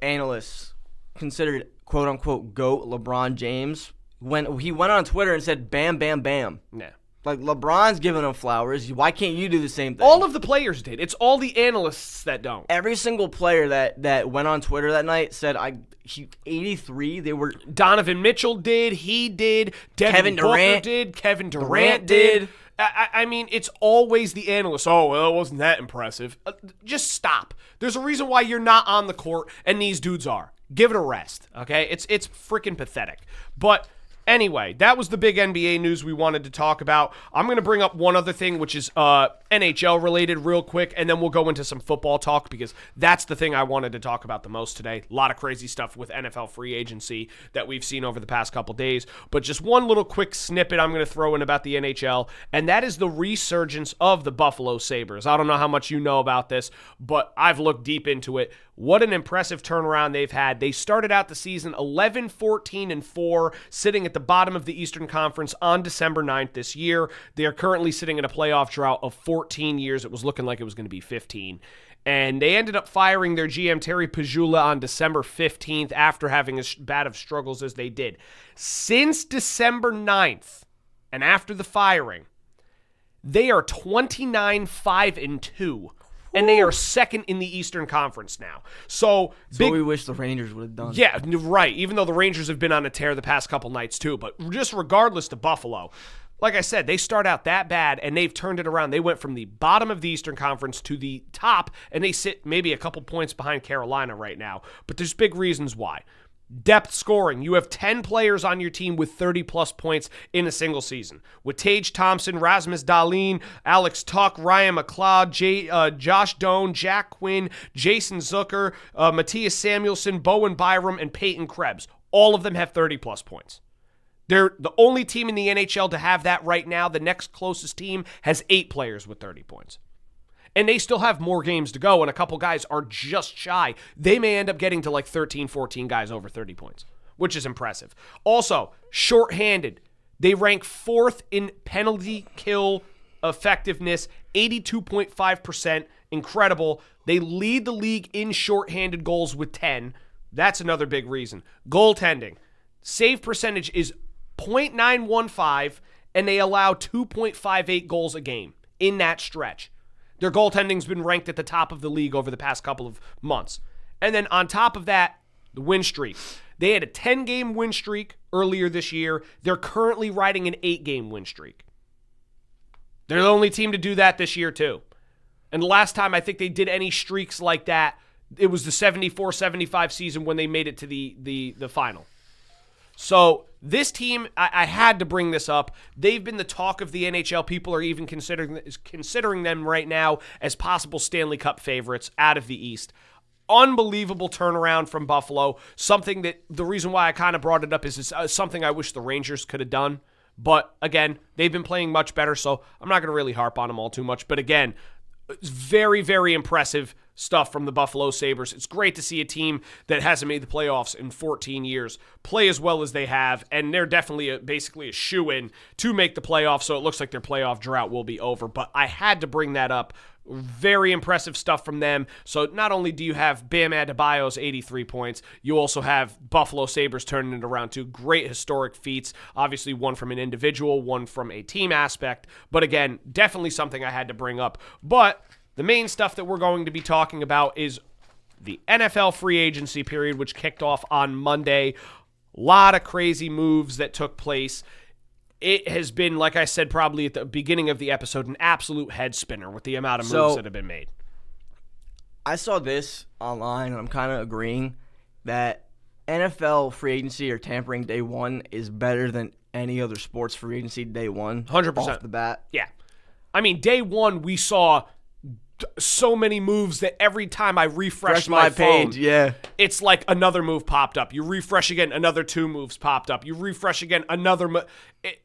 analysts considered quote-unquote GOAT LeBron James when he went on Twitter and said bam, bam, bam.
Yeah.
Like, LeBron's giving him flowers. Why can't you do the same thing?
All of the players did. It's all the analysts that don't.
Every single player that went on Twitter that night said, 83, they were...
Donovan Mitchell did. He did.
Kevin Durant
did. Kevin Durant did. It's always the analysts. Oh, well, it wasn't that impressive. Just stop. There's a reason why you're not on the court, and these dudes are. Give it a rest, okay? It's freaking pathetic. But anyway, that was the big NBA news we wanted to talk about. I'm going to bring up one other thing, which is NHL related real quick, and then we'll go into some football talk because that's the thing I wanted to talk about the most today. A lot of crazy stuff with NFL free agency that we've seen over the past couple days. But just one little quick snippet I'm going to throw in about the NHL, and that is the resurgence of the Buffalo Sabres. I don't know how much you know about this, but I've looked deep into it. What an impressive turnaround they've had. They started out the season 11-14-4, sitting at the bottom of the Eastern Conference on December 9th this year. They are currently sitting in a playoff drought of 14 years. It was looking like it was going to be 15. And they ended up firing their GM, Terry Pagula, on December 15th after having as bad of struggles as they did. Since December 9th, and after the firing, they are 29-5-2. And they are second in the Eastern Conference now. So
what we wish the Rangers would have done.
Yeah, right. Even though the Rangers have been on a tear the past couple nights too. But just regardless to Buffalo, like I said, they start out that bad, and they've turned it around. They went from the bottom of the Eastern Conference to the top, and they sit maybe a couple points behind Carolina right now. But there's big reasons why. Depth scoring. You have 10 players on your team with 30-plus points in a single season. With Tage Thompson, Rasmus Dahlin, Alex Tuck, Ryan McLeod, Josh Doan, Jack Quinn, Jason Zucker, Matthias Samuelsson, Bowen Byram, and Peyton Krebs. All of them have 30-plus points. They're the only team in the NHL to have that right now. The next closest team has 8 players with 30 points. And they still have more games to go, and a couple guys are just shy. They may end up getting to like 13, 14 guys over 30 points, which is impressive. Also, shorthanded. They rank 4th in penalty kill effectiveness, 82.5%. Incredible. They lead the league in shorthanded goals with 10. That's another big reason. Goaltending. Save percentage is .915, and they allow 2.58 goals a game in that stretch. Their goaltending's been ranked at the top of the league over the past couple of months. And then on top of that, the win streak. They had a 10-game win streak earlier this year. They're currently riding an 8-game win streak. They're the only team to do that this year, too. And the last time I think they did any streaks like that, it was the 74-75 season when they made it to the final. So this team, I had to bring this up. They've been the talk of the NHL. People are even considering them right now as possible Stanley Cup favorites out of the East. Unbelievable turnaround from Buffalo. Something that the reason why I kind of brought it up is it's something I wish the Rangers could have done. But again, they've been playing much better, so I'm not going to really harp on them all too much. But again, it's very, very impressive stuff from the Buffalo Sabres. It's great to see a team that hasn't made the playoffs in 14 years play as well as they have, and they're definitely basically a shoo-in to make the playoffs, so it looks like their playoff drought will be over. But I had to bring that up. Very impressive stuff from them. So not only do you have Bam Adebayo's 83 points, you also have Buffalo Sabres turning it around to great historic feats. Obviously one from an individual, one from a team aspect. But again, definitely something I had to bring up. But the main stuff that we're going to be talking about is the NFL free agency period, which kicked off on Monday. A lot of crazy moves that took place. It has been, like I said probably at the beginning of the episode, an absolute head spinner with the amount of moves that have been made.
I saw this online, and I'm kind of agreeing that NFL free agency or tampering day one is better than any other sports free agency day one.
100%.
Off the bat.
Yeah. I mean, day one, we saw so many moves that every time I refresh my phone,
page, yeah,
it's like another move popped up. You refresh again, another 2 moves popped up. You refresh again, another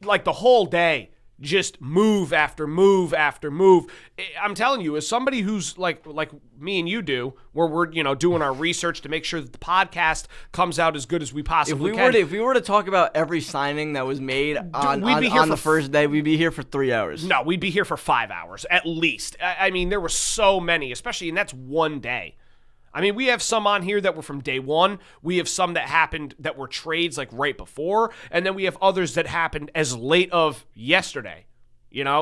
like the whole day, just move after move after move. I'm telling you, as somebody who's like me and you do, where we're doing our research to make sure that the podcast comes out as good as we possibly can.
If we were to talk about every signing that was made on the first day, we'd be here for 3 hours.
No, we'd be here for 5 hours at least. I mean, there were so many, especially, and that's one day. I mean, we have some on here that were from day one. We have some that happened that were trades like right before. And then we have others that happened as late of yesterday.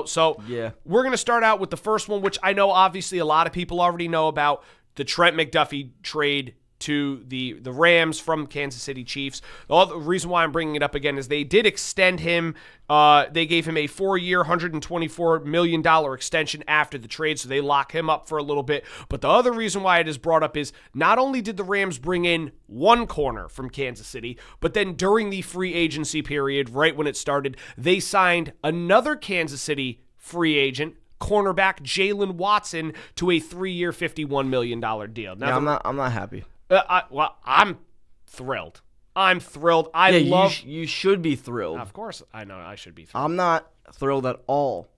So
yeah. We're
going to start out with the first one, which I know obviously a lot of people already know about, the Trent McDuffie trade to the Rams from Kansas City Chiefs. The reason why I'm bringing it up again is they did extend him. They gave him a 4-year, $124 million extension after the trade, so they lock him up for a little bit. But the other reason why it is brought up is not only did the Rams bring in one corner from Kansas City, but then during the free agency period, right when it started, they signed another Kansas City free agent, cornerback Jalen Watson, to a 3-year, $51 million deal. Now,
I'm not happy.
I'm thrilled. You
should be thrilled.
Of course, I know I should be thrilled.
I'm not thrilled at all.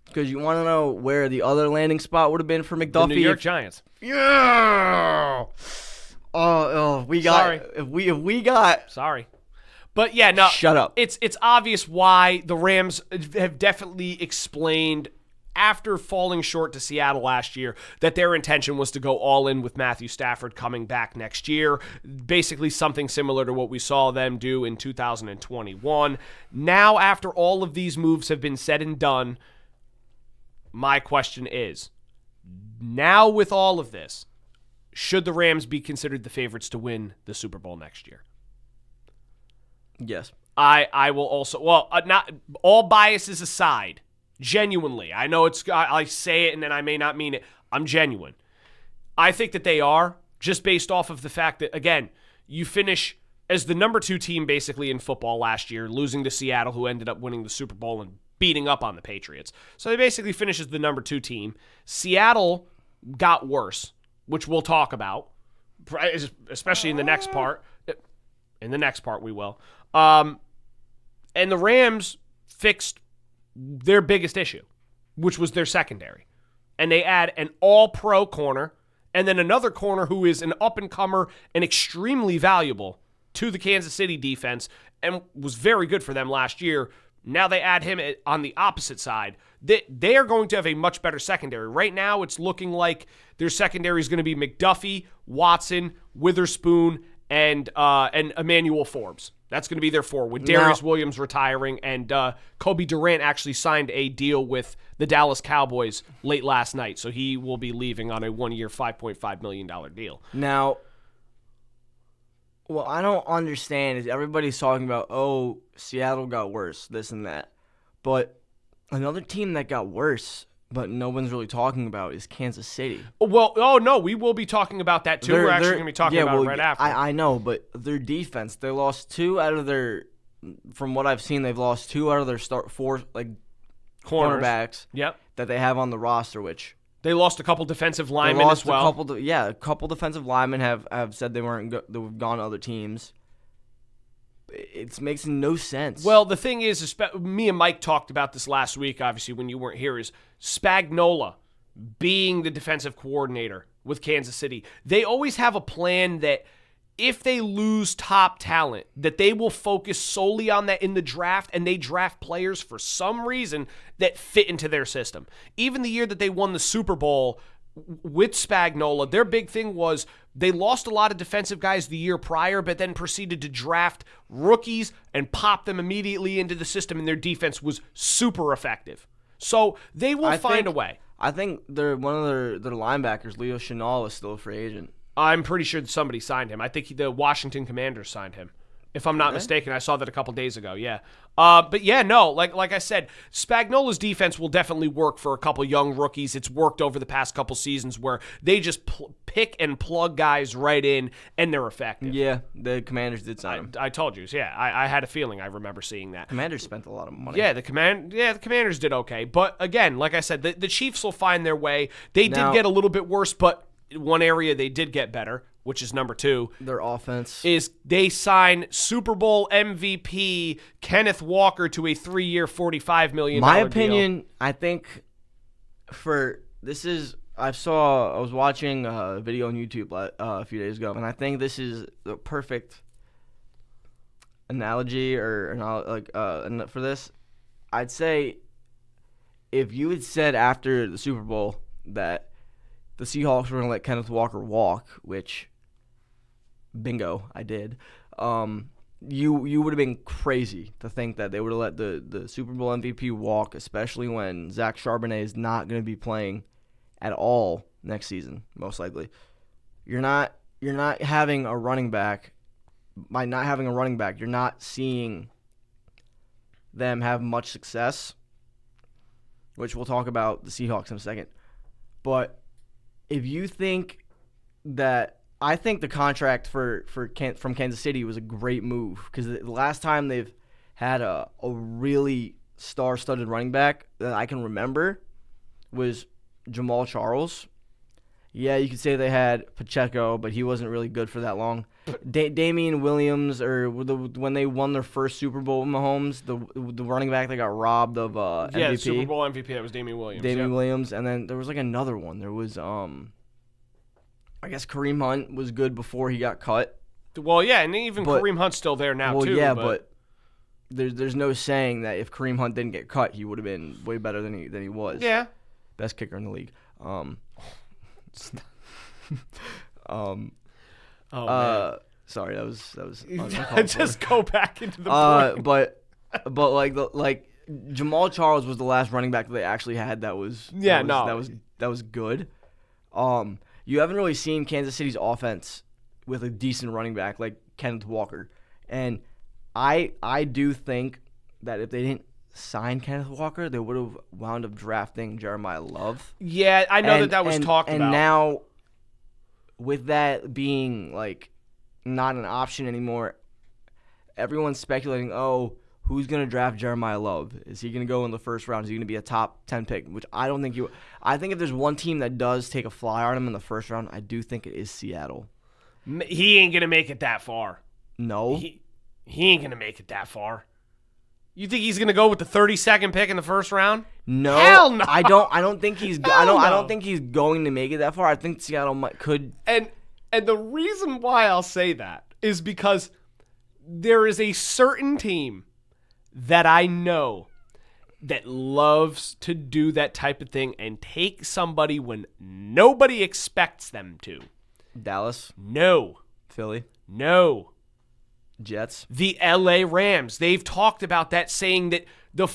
Because you want to know where the other landing spot would have been for McDuffie?
The New York Giants.
Yeah.
Sorry.
If we got.
Sorry. But yeah, no.
Shut up.
It's obvious why the Rams have definitely explained after falling short to Seattle last year, that their intention was to go all in with Matthew Stafford coming back next year. Basically something similar to what we saw them do in 2021. Now, after all of these moves have been said and done, my question is, now with all of this, should the Rams be considered the favorites to win the Super Bowl next year?
Yes.
I will also, not all biases aside, genuinely. I know I say it and then I may not mean it. I'm genuine. I think that they are, just based off of the fact that, again, you finish as the number 2 team basically in football last year, losing to Seattle, who ended up winning the Super Bowl and beating up on the Patriots. So they basically finish as the number 2 team. Seattle got worse, which we'll talk about, especially in the next part. In the next part, we will. And the Rams fixed their biggest issue, which was their secondary. And they add an all-pro corner and then another corner who is an up-and-comer and extremely valuable to the Kansas City defense and was very good for them last year. Now they add him on the opposite side. They are going to have a much better secondary. Right now, it's looking like their secondary is going to be McDuffie, Watson, Witherspoon, and Emmanuel Forbes. That's going to be their 4, with Darius Williams retiring, and Kobe Durant actually signed a deal with the Dallas Cowboys late last night, so he will be leaving on a 1-year, $5.5 million deal.
Now, what I don't understand is everybody's talking about, oh, Seattle got worse, this and that. But another team that got worse, but no one's really talking about, is Kansas City.
Well, no, we will be talking about that too. We're actually going to be talking about it right after.
I know, but their defense, they lost 2 out of their, from what I've seen, they've lost 2 out of their 4 cornerbacks that they have on the roster, which
they lost a couple defensive linemen as well.
A couple defensive linemen have said they've gone to other teams. It makes no sense.
Well, the thing is, me and Mike talked about this last week, obviously, when you weren't here, is Spagnuolo being the defensive coordinator with Kansas City. They always have a plan that if they lose top talent, that they will focus solely on that in the draft, and they draft players for some reason that fit into their system. Even the year that they won the Super Bowl with Spagnuolo, their big thing was they lost a lot of defensive guys the year prior, but then proceeded to draft rookies and pop them immediately into the system, and their defense was super effective. So they will find a way.
I think one of their linebackers, Leo Chenal, is still a free agent.
I'm pretty sure somebody signed him. I think the Washington Commanders signed him. If I'm not mistaken, I saw that a couple days ago, yeah. But yeah, no, like I said, Spagnuolo's defense will definitely work for a couple young rookies. It's worked over the past couple seasons where they just pick and plug guys right in, and they're effective.
Yeah, the Commanders did sign him.
I told you, yeah. I had a feeling I remember seeing that.
Commanders spent a lot of money.
Yeah, the Commanders did okay. But again, like I said, the Chiefs will find their way. They did get a little bit worse, but one area they did get better, which is number 2.
Their offense.
Is they sign Super Bowl MVP Kenneth Walker to a 3-year, $45 million deal.
My opinion, I think I was watching a video on YouTube a few days ago, and I think this is the perfect analogy for this. I'd say if you had said after the Super Bowl that the Seahawks were going to let Kenneth Walker walk, which, bingo, I did. You would have been crazy to think that they would have let the Super Bowl MVP walk, especially when Zach Charbonnet is not going to be playing at all next season, most likely. You're not having a running back. By not having a running back, you're not seeing them have much success, which we'll talk about the Seahawks in a second. But if you think that, I think the contract from Kansas City was a great move, because the last time they've had a really star-studded running back that I can remember was Jamal Charles. Yeah, you could say they had Pacheco, but he wasn't really good for that long. Damian Williams, when they won their first Super Bowl with Mahomes, the running back that got robbed of MVP.
Yeah, Super Bowl MVP, that was Damian Williams.
Williams, and then there was another one. There was, I guess Kareem Hunt was good before he got cut.
Well, yeah, and even Kareem Hunt's still there now, too.
Yeah, but there's no saying that if Kareem Hunt didn't get cut, he would have been way better than he was.
Yeah.
best kicker in the league.
Man.
Sorry, that was
Just go back into the point.
but like Jamal Charles was the last running back that they actually had that was good. You haven't really seen Kansas City's offense with a decent running back like Kenneth Walker, and I do think that if they didn't sign Kenneth Walker, they would have wound up drafting Jeremiah Love.
Yeah, I know that was talked about.
And now, with that being like not an option anymore, everyone's speculating, who's going to draft Jeremiah Love? Is he going to go in the first round? Is he going to be a top 10 pick? Which I don't think I think if there's one team that does take a fly on him in the first round, I do think it is Seattle.
He ain't going to make it that far.
No.
He ain't going to make it that far. You think he's going to go with the 32nd pick in the first round?
No.
Hell no.
I don't think he's I don't think he's going to make it that far. I think Seattle could.
And the reason why I'll say that is because there is a certain team that I know that loves to do that type of thing and take somebody when nobody expects them to.
Dallas?
No.
Philly?
No.
Jets?
The LA Rams. They've talked about that, saying that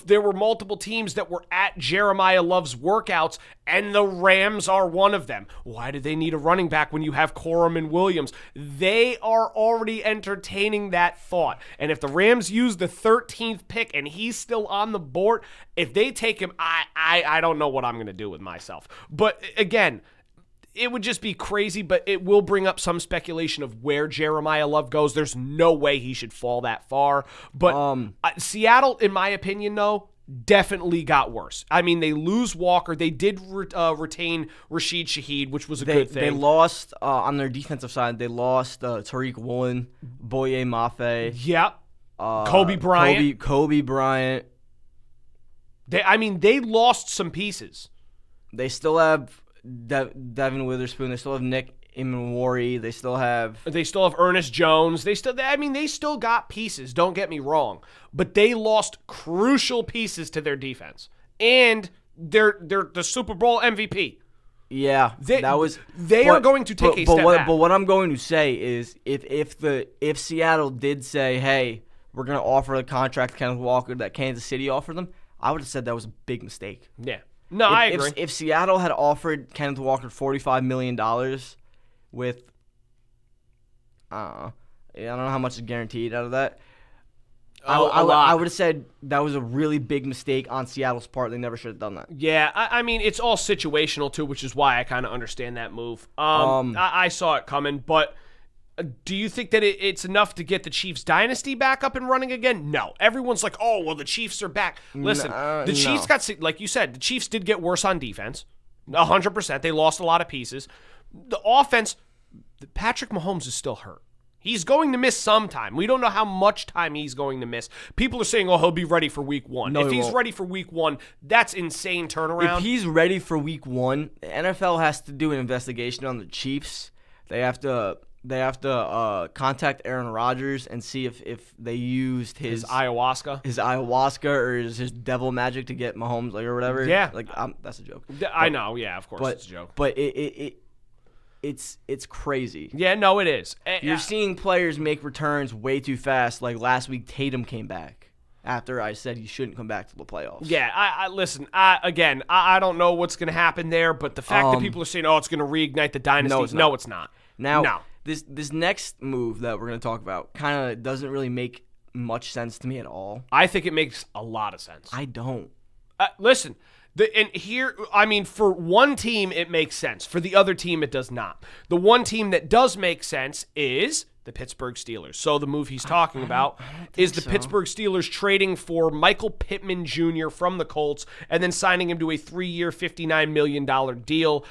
there were multiple teams that were at Jeremiah Love's workouts, and the Rams are one of them. Why do they need a running back when you have Corum and Williams? They are already entertaining that thought. And if the Rams use the 13th pick and he's still on the board, if they take him, I don't know what I'm going to do with myself. But again, it would just be crazy, but it will bring up some speculation of where Jeremiah Love goes. There's no way he should fall that far. But Seattle, in my opinion, though, definitely got worse. I mean, they lose Walker. They did retain Rashid Shaheed, which was a good thing.
They lost, on their defensive side, Tariq Woolen, Boye Mafe.
Yep. Kobe Bryant.
Kobe Bryant.
They lost some pieces.
They still have Devin Witherspoon. They still have Nick Imawari. They still have
Ernest Jones. They still got pieces. Don't get me wrong, but they lost crucial pieces to their defense, and they're the Super Bowl MVP.
Yeah,
they are going to take a step back.
But what I'm going to say is, if Seattle did say, hey, we're going to offer a contract to Kenneth Walker that Kansas City offered them, I would have said that was a big mistake.
Yeah. No, I agree.
If Seattle had offered Kenneth Walker $45 million with, I don't know how much is guaranteed out of that. I would have said that was a really big mistake on Seattle's part. They never should have done that.
Yeah, I mean, it's all situational, too, which is why I kind of understand that move. I saw it coming, but do you think that it's enough to get the Chiefs' dynasty back up and running again? No. Everyone's like, oh, well, the Chiefs are back. Listen, the Chiefs got, like you said, the Chiefs did get worse on defense. 100%. They lost a lot of pieces. The offense, Patrick Mahomes is still hurt. He's going to miss some time. We don't know how much time he's going to miss. People are saying, oh, he'll be ready for week 1.
No,
if he's ready for week 1, that's insane turnaround.
If he's ready for week 1, the NFL has to do an investigation on the Chiefs. They have to contact Aaron Rodgers and see if they used his
ayahuasca
or his devil magic to get Mahomes or whatever.
Yeah,
that's a joke.
I know. Yeah, of course, it's a joke.
But it's crazy.
Yeah, no, it is.
You're seeing players make returns way too fast. Like last week, Tatum came back after I said he shouldn't come back to the playoffs.
Yeah, I listen. I don't know what's going to happen there, but the fact that people are saying, "Oh, it's going to reignite the dynasty," no, it's not.
Now,
no.
This next move that we're going to talk about kind of doesn't really make much sense to me at all.
I think it makes a lot of sense.
I don't.
Listen, for one team it makes sense. For the other team it does not. The one team that does make sense is the Pittsburgh Steelers. So the move he's talking about is the Pittsburgh Steelers trading for Michael Pittman Jr. from the Colts and then signing him to a 3-year, $59 million deal.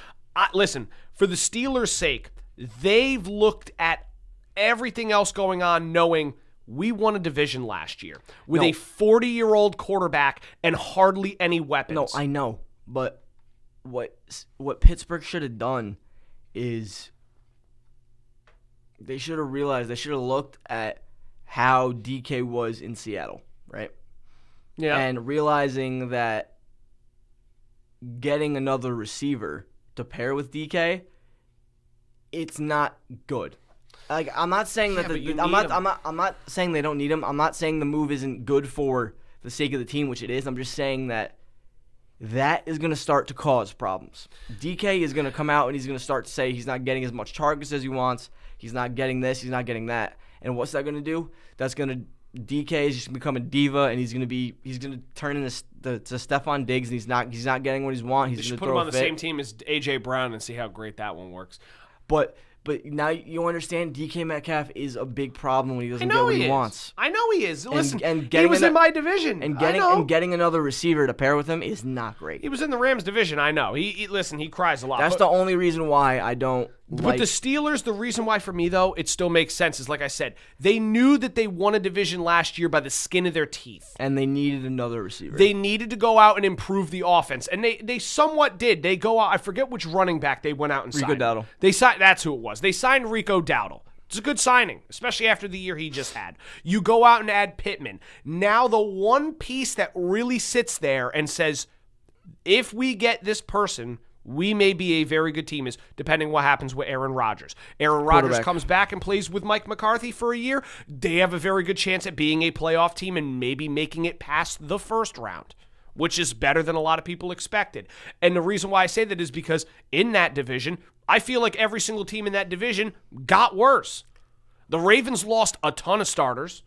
Listen, for the Steelers' sake, they've looked at everything else going on knowing we won a division last year with a 40-year-old quarterback and hardly any weapons.
No, I know. But what Pittsburgh should have done is they should have realized, they should have looked at how DK was in Seattle, right?
Yeah.
And realizing that getting another receiver to pair with DK, it's not good. Like, I'm not saying that I'm not saying they don't need him. I'm not saying the move isn't good for the sake of the team, which it is. I'm just saying that is going to start to cause problems. DK is going to come out and he's going to start to say he's not getting as much targets as he wants. He's not getting this. He's not getting that. And what's that going to do? DK is just going to become a diva, and he's going to turn into to Stephon Diggs, and he's not getting what he's want. He's going to
put him on the same team as AJ Brown and see how great that one works.
But now you understand DK Metcalf is a big problem when he doesn't get what he wants.
I know he is. Listen,
and
he was in my division.
And getting another receiver to pair with him is not great.
He was in the Rams division. I know. He cries a lot.
That's the only reason why I don't.
But the Steelers, the reason why for me though, it still makes sense is like I said, they knew that they won a division last year by the skin of their teeth,
and they needed another receiver.
They needed to go out and improve the offense, and they somewhat did. They go out. I forget which running back they went out and signed.
Rico Dowdle.
They signed. That's who it was. They signed Rico Dowdle. It's a good signing, especially after the year he just had. You go out and add Pittman. Now the one piece that really sits there and says, if we get this person, we may be a very good team, is depending what happens with Aaron Rodgers. Aaron Rodgers comes back and plays with Mike McCarthy for a year. They have a very good chance at being a playoff team and maybe making it past the first round, which is better than a lot of people expected. And the reason why I say that is because in that division, I feel like every single team in that division got worse. The Ravens lost a ton of starters.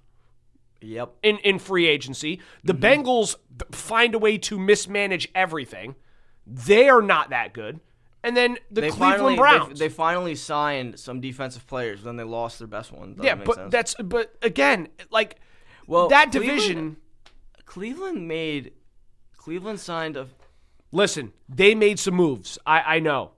Yep.
In free agency. The Bengals find a way to mismanage everything. They are not that good. And then the Cleveland Browns.
They finally signed some defensive players, then they lost their best one.
But again, like,
well,
that division.
Cleveland signed a.
Listen, they made some moves. I know.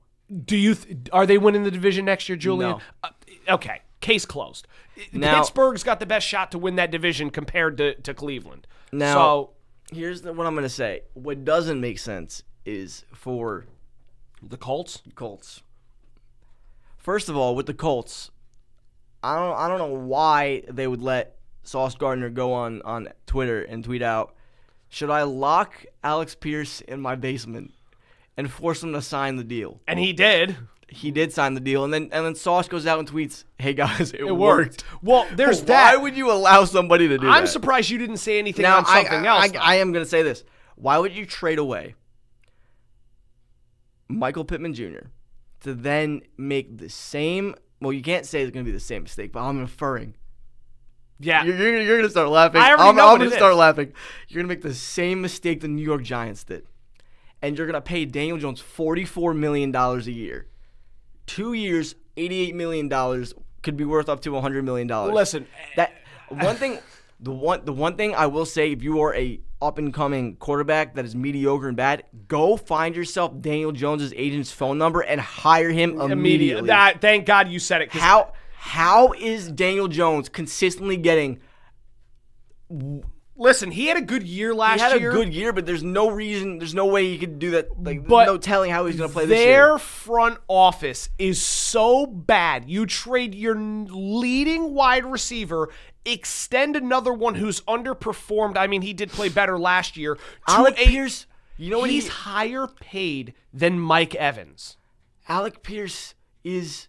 Are they winning the division next year, Julian?
No.
Okay, case closed.
Now,
Pittsburgh's got the best shot to win that division compared to Cleveland.
Now,
so
here's what I'm going to say. What doesn't make sense is for
the Colts.
First of all, with the Colts, I don't know why they would let Sauce Gardner go on Twitter and tweet out, "Should I lock Alex Pierce in my basement and force him to sign the deal?"
And he did.
He did sign the deal, and then Sauce goes out and tweets, "Hey guys, it worked."
Well, there's that.
Why would you allow somebody to do that?
I'm surprised you didn't say anything on something else.
I am going to say this. Why would you trade away Michael Pittman Jr. to then make the same? Well, you can't say it's going to be the same mistake, but I'm inferring.
Yeah,
you're going to start laughing.
I already know
I'm going to start
is.
laughing. You're going to make the same mistake the New York Giants did, and you're going to pay Daniel Jones $44 million a year. 2 years, $88 million could be worth up to $100 million.
Listen,
that one thing. The one thing I will say, if you are a up and coming quarterback that is mediocre and bad, go find yourself Daniel Jones' agent's phone number and hire him immediately.
Thank God you said it.
How is Daniel Jones consistently getting?
Listen, he had a good year last year.
He had a good year, but there's no way he could do that. Like, there's no telling how he's going to play this year.
Their front office is so bad. You trade your leading wide receiver, extend another one who's underperformed. I mean, he did play better last year.
Alec Pierce, you know what?
He's higher paid than Mike Evans.
Alec Pierce is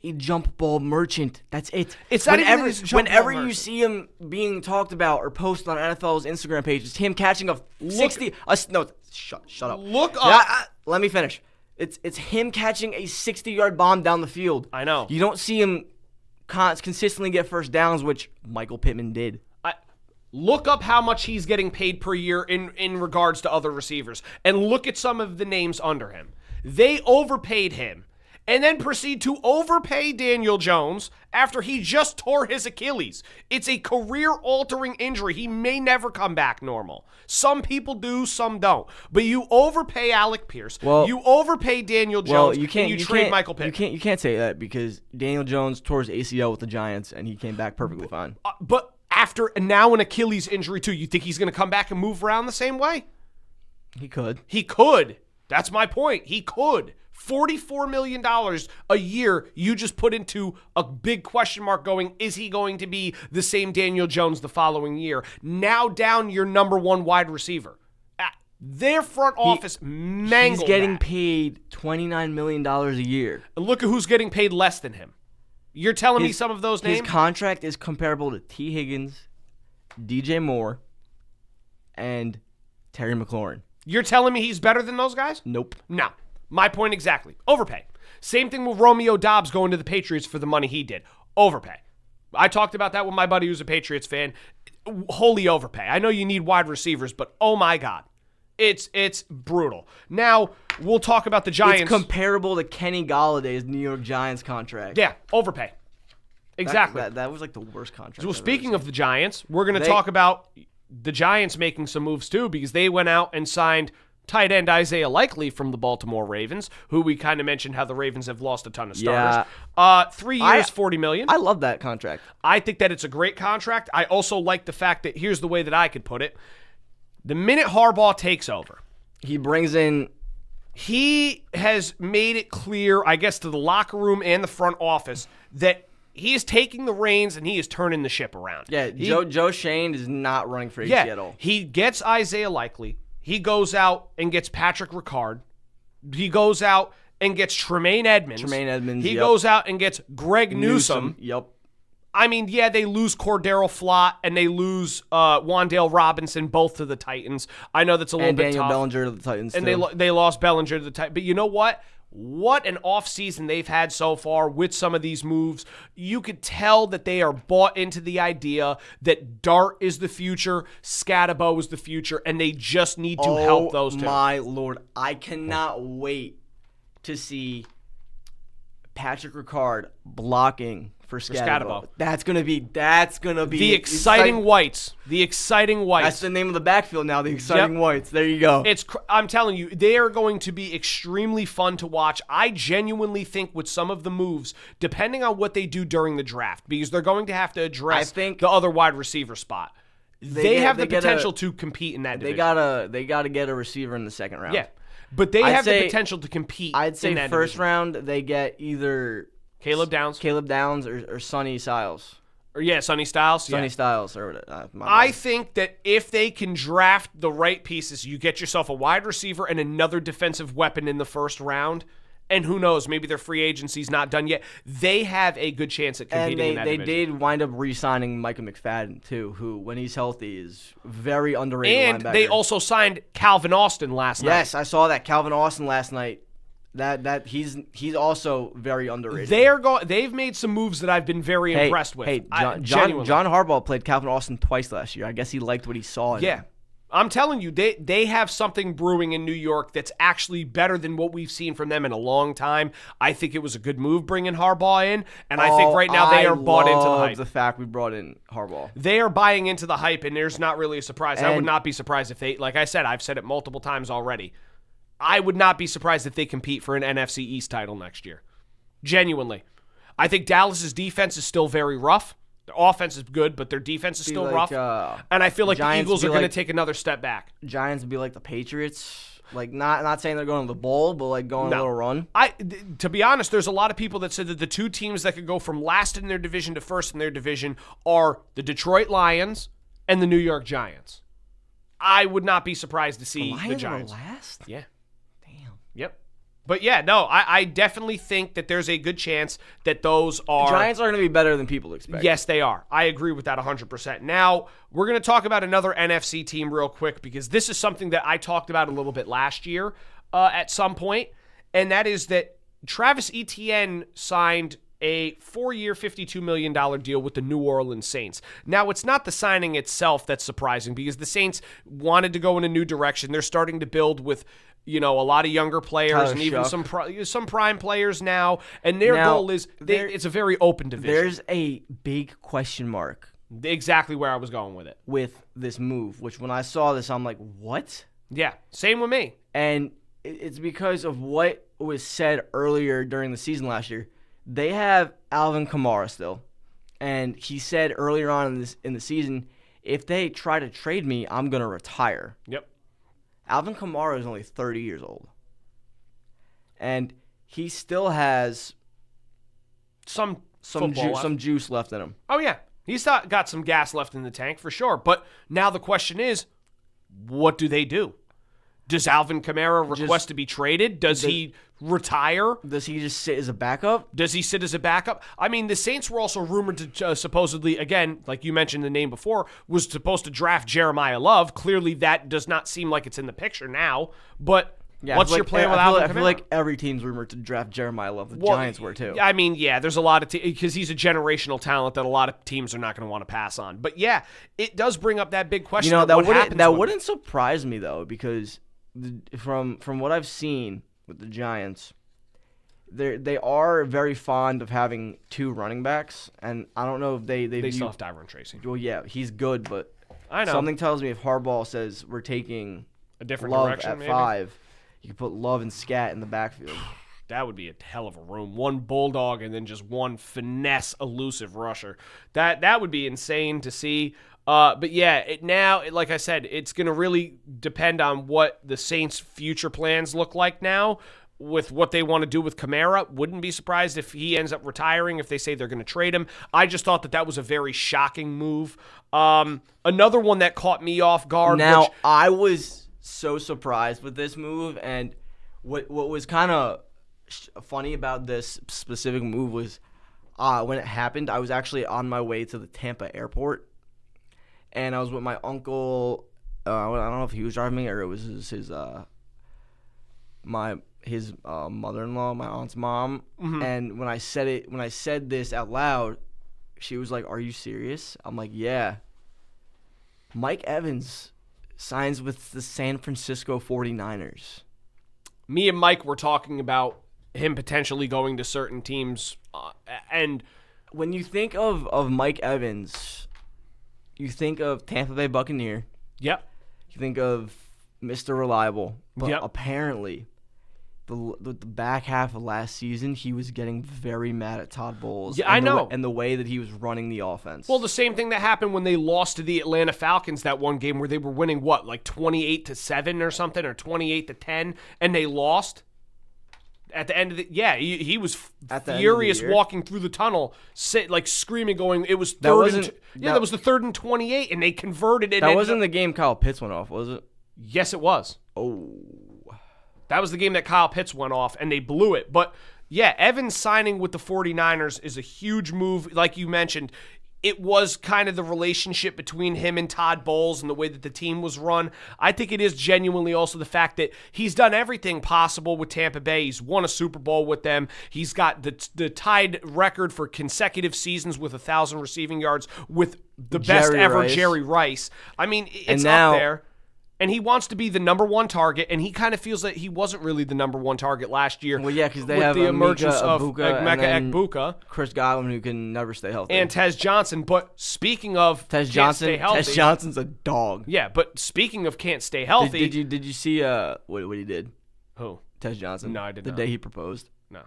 a jump ball merchant. That's it.
It's not even his jump
whenever
ball
you
merchant.
see him being talked about or posted on NFL's Instagram page, it's him catching a 60. No, shut up.
Look up.
Let me finish. It's him catching a 60-yard bomb down the field.
I know.
You don't see him consistently get first downs, which Michael Pittman did.
Look up how much he's getting paid per year in regards to other receivers, and look at some of the names under him. They overpaid him, and then proceed to overpay Daniel Jones after he just tore his Achilles. It's a career-altering injury. He may never come back normal. Some people do, some don't. But you overpay Alec Pierce. You overpay Daniel Jones.
You can't,
and you trade Michael Pittman.
You can't say that because Daniel Jones tore his ACL with the Giants, and he came back perfectly fine.
But after now an Achilles injury too, you think he's going to come back and move around the same way?
He could.
He could. That's my point. He could. $44 million a year you just put into a big question mark going, is he going to be the same Daniel Jones the following year? Now down your number one wide receiver. Their front office mangled
He's getting
that.
paid $29 million a year.
And look at who's getting paid less than him. You're telling me some of those names?
His contract is comparable to T. Higgins, DJ Moore, and Terry McLaurin.
You're telling me he's better than those guys?
Nope.
No. My point exactly. Overpay. Same thing with Romeo Dobbs going to the Patriots for the money he did. Overpay. I talked about that with my buddy who's a Patriots fan. Wholly overpay. I know you need wide receivers, but oh my God. It's brutal. Now, we'll talk about the Giants.
It's comparable to Kenny Galladay's New York Giants contract.
Yeah, overpay. Exactly.
That was like the worst contract.
Well, speaking of the Giants, we're going to talk about the Giants making some moves too, because they went out and signed tight end Isaiah Likely from the Baltimore Ravens, who we kind of mentioned how the Ravens have lost a ton of starters. 3 years, $40 million.
I love that contract.
I think that it's a great contract. I also like the fact that, here's the way that I could put it. The minute Harbaugh takes over,
He brings in...
he has made it clear, I guess, to the locker room and the front office that he is taking the reins and he is turning the ship around.
Yeah, Joe Shane is not running for Seattle.
He gets Isaiah Likely. He goes out and gets Patrick Ricard. He goes out and gets Tremaine Edmonds. He goes out and gets Greg Newsome.
Yep.
I mean, yeah, they lose Cordero Flott and they lose Wan'Dale Robinson, both to the Titans. I know that's a little bit
Daniel
tough.
Bellinger to the Titans,
and
too.
they lost Bellinger to the Titans. But you know what? What an offseason they've had so far with some of these moves. You could tell that they are bought into the idea that Dart is the future, Scatabo is the future, and they just need to help those two.
Oh, my Lord. I cannot wait to see Patrick Ricard blocking for Scatabo. That's gonna be
the exciting whites. The exciting whites.
That's the name of the backfield now. The exciting whites. There you go.
I'm telling you, they are going to be extremely fun to watch. I genuinely think with some of the moves, depending on what they do during the draft, because they're going to have to address the other wide receiver spot. They have the potential to compete in that division.
They gotta get a receiver in the second round.
Yeah, but they have the potential to compete.
I'd say
in that
first
division.
round they get either
Caleb Downs
or Sonny Styles.
Sonny Styles.
Sonny Styles. Or
I think that if they can draft the right pieces, you get yourself a wide receiver and another defensive weapon in the first round. And who knows, maybe their free agency's not done yet. They have a good chance at competing in that division.
And they did wind up re-signing Micah McFadden, too, who, when he's healthy, is very underrated
and
linebacker.
they also signed Calvin Austin last night.
Yes, I saw that. Calvin Austin last night. That he's also very underrated.
They've made some moves that I've been very impressed with.
Hey, John Harbaugh played Calvin Austin twice last year. I guess he liked what he saw in him.
I'm telling you, they have something brewing in New York that's actually better than what we've seen from them in a long time. I think it was a good move bringing Harbaugh in, and I think right now they are bought into the hype.
The fact we brought in Harbaugh.
They are buying into the hype, and there's not really a surprise. I would not be surprised if they, like I said, I've said it multiple times already. I would not be surprised if they compete for an NFC East title next year. Genuinely. I think Dallas's defense is still very rough. Their offense is good, but their defense is still rough. And I feel like the Eagles are going to take another step back.
Giants would be like the Patriots. Like, not saying they're going to the bowl, but like going a little run.
To be honest, there's a lot of people that said that the two teams that could go from last in their division to first in their division are the Detroit Lions and the New York Giants. I would not be surprised to see the Giants.
Last?
Yeah.
Damn.
Yep. But yeah, no, I definitely think that there's a good chance that those are...
The Giants are going to be better than people expect.
Yes, they are. I agree with that 100%. Now, we're going to talk about another NFC team real quick because this is something that I talked about a little bit last year at some point, and that is that Travis Etienne signed a 4-year, $52 million deal with the New Orleans Saints. Now, it's not the signing itself that's surprising because the Saints wanted to go in a new direction. They're starting to build with, a lot of younger players and even some prime players now. And their goal is it's a very open division.
There's a big question mark.
Exactly where I was going with it.
With this move, which when I saw this, I'm like, what?
Yeah, same with me.
And it's because of what was said earlier during the season last year. They have Alvin Kamara still. And he said earlier on in the season, if they try to trade me, I'm going to retire.
Yep.
Alvin Kamara is only 30 years old. And he still has
some
juice left in him.
Oh, yeah. He's got some gas left in the tank for sure. But now the question is, what do they do? Does Alvin Kamara request to be traded? Does he retire?
Does he just sit as a backup?
Does he sit as a backup? I mean, the Saints were also rumored to supposedly, again, like you mentioned the name before, was supposed to draft Jeremiah Love. Clearly, that does not seem like it's in the picture now. But what's your plan with Alvin Kamara?
I feel like every team's rumored to draft Jeremiah Love. The Giants were too.
I mean, yeah, there's a lot of because he's a generational talent that a lot of teams are not going to want to pass on. But yeah, it does bring up that big question.
That wouldn't surprise me though, because from what I've seen with the Giants, they are very fond of having two running backs, and I don't know if they
still have Tyron Tracy.
Well, yeah, he's good, but
I know
something tells me if Harbaugh says we're taking
a different
Love
direction
at
maybe?
5, you can put Love and Scat in the backfield.
That would be a hell of a room. One bulldog and then just one finesse elusive rusher. That would be insane to see. But yeah, like I said, it's going to really depend on what the Saints' future plans look like now with what they want to do with Kamara. Wouldn't be surprised if he ends up retiring, if they say they're going to trade him. I just thought that was a very shocking move. Another one that caught me off guard.
Now, I was so surprised with this move, and what was kind of funny about this specific move was when it happened, I was actually on my way to the Tampa airport, and I was with my uncle. I don't know if he was driving me or it was his mother-in-law, my aunt's mom.
Mm-hmm.
And when I said this out loud, she was like, "Are you serious?" I'm like, "Yeah." Mike Evans signs with the San Francisco 49ers.
Me and Mike were talking about him potentially going to certain teams, and
when you think of Mike Evans, you think of Tampa Bay Buccaneer.
Yep.
You think of Mr. Reliable. But
yep.
Apparently, the back half of last season, he was getting very mad at Todd Bowles.
Yeah, I know.
And the way that he was running the offense.
Well, the same thing that happened when they lost to the Atlanta Falcons that one game where they were winning, like 28-7 or something, or 28-10, and they lost. At the end of he was furious walking through the tunnel, screaming, going, it was that was the 3rd and 28, and they converted it.
That wasn't the game Kyle Pitts went off, was it?
Yes, it was.
Oh.
That was the game that Kyle Pitts went off, and they blew it. But, yeah, Evans signing with the 49ers is a huge move. Like you mentioned, it was kind of the relationship between him and Todd Bowles and the way that the team was run. I think it is genuinely also the fact that he's done everything possible with Tampa Bay. He's won a Super Bowl with them. He's got the tied record for consecutive seasons with 1,000 receiving yards with the best ever Jerry Rice. I mean, it's up there. And he wants to be the number one target, and he kind of feels that he wasn't really the number one target last year.
Well, yeah, because they have
the emergence of
Emeka
Egbuka,
Chris Godwin, who can never stay healthy,
and Tez Johnson. But speaking of
Tez
stay healthy,
Tez Johnson's a dog.
Yeah, but speaking of can't stay healthy,
did you see what he did?
Who?
Tez Johnson.
No, I did
not. The day he proposed.
No.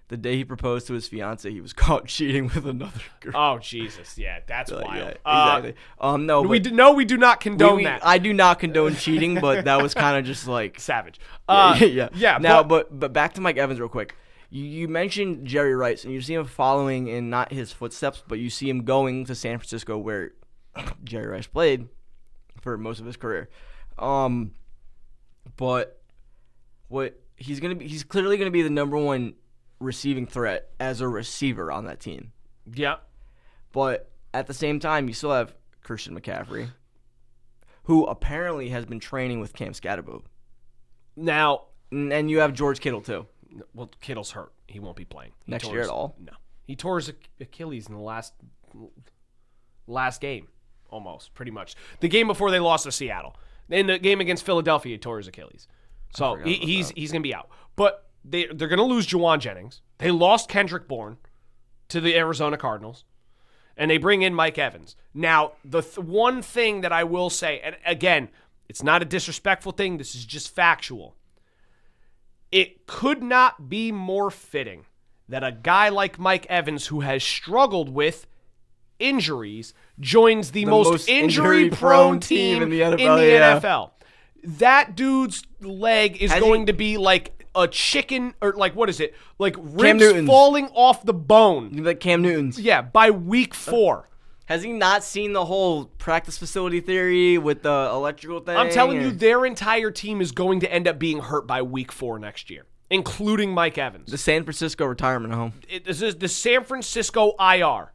The day he proposed to his fiance, he was caught cheating with another girl.
Oh Jesus, yeah, that's wild.
Yeah, exactly. No,
we do not condone that.
I do not condone cheating, but that was kind of just like
savage.
Yeah. Now, but back to Mike Evans real quick. You mentioned Jerry Rice, and you see him following in not his footsteps, but you see him going to San Francisco, where Jerry Rice played for most of his career. But he's clearly gonna be the number one receiving threat as a receiver on that team.
Yeah.
But at the same time, you still have Christian McCaffrey, who apparently has been training with Cam Scatterbo.
Now,
and you have George Kittle too.
Well, Kittle's hurt. He won't be playing.
Next year at all?
No. He tore his Achilles in the last game, almost, pretty much. The game before they lost to Seattle. In the game against Philadelphia, he tore his Achilles. So he's going to be out. But they're going to lose Juwan Jennings. They lost Kendrick Bourne to the Arizona Cardinals. And they bring in Mike Evans. Now, the one thing that I will say, and again, it's not a disrespectful thing. This is just factual. It could not be more fitting that a guy like Mike Evans, who has struggled with injuries, joins the most injury-prone team in the NFL. That dude's leg is going to be like a chicken, or like, what is it? Like ribs falling off the bone.
Like Cam Newton's.
Yeah, by week 4.
Has he not seen the whole practice facility theory with the electrical thing?
I'm telling you, their entire team is going to end up being hurt by week 4 next year, including Mike Evans.
The San Francisco retirement home.
This is the San Francisco IR.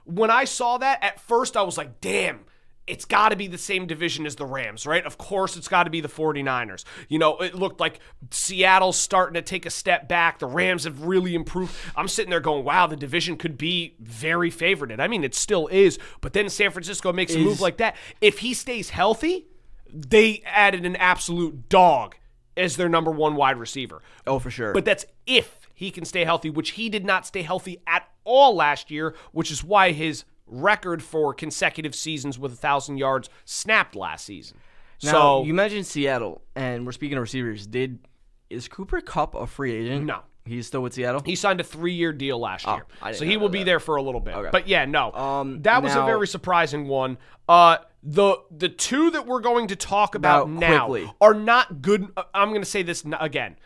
When I saw that, at first I was like, damn, it's got to be the same division as the Rams, right? Of course it's got to be the 49ers. You know, it looked like Seattle's starting to take a step back. The Rams have really improved. I'm sitting there going, wow, the division could be very favorited. I mean, it still is, but then San Francisco makes a move like that. If he stays healthy, they added an absolute dog as their number 1 wide receiver.
Oh, for sure.
But that's if he can stay healthy, which he did not stay healthy at all last year, which is why his record for consecutive seasons with 1,000 yards snapped last season.
Now,
So
you mentioned Seattle, and we're speaking of receivers. Is Cooper Kupp a free agent?
No.
He's still with Seattle?
he signed a 3-year deal last year.
I didn't
So he
know
will be
that.
there for a little bit.
Okay.
But yeah, no. That was a
now-
very surprising one. The two that we're going to talk about now
quickly.
are not good. I'm going to say this again.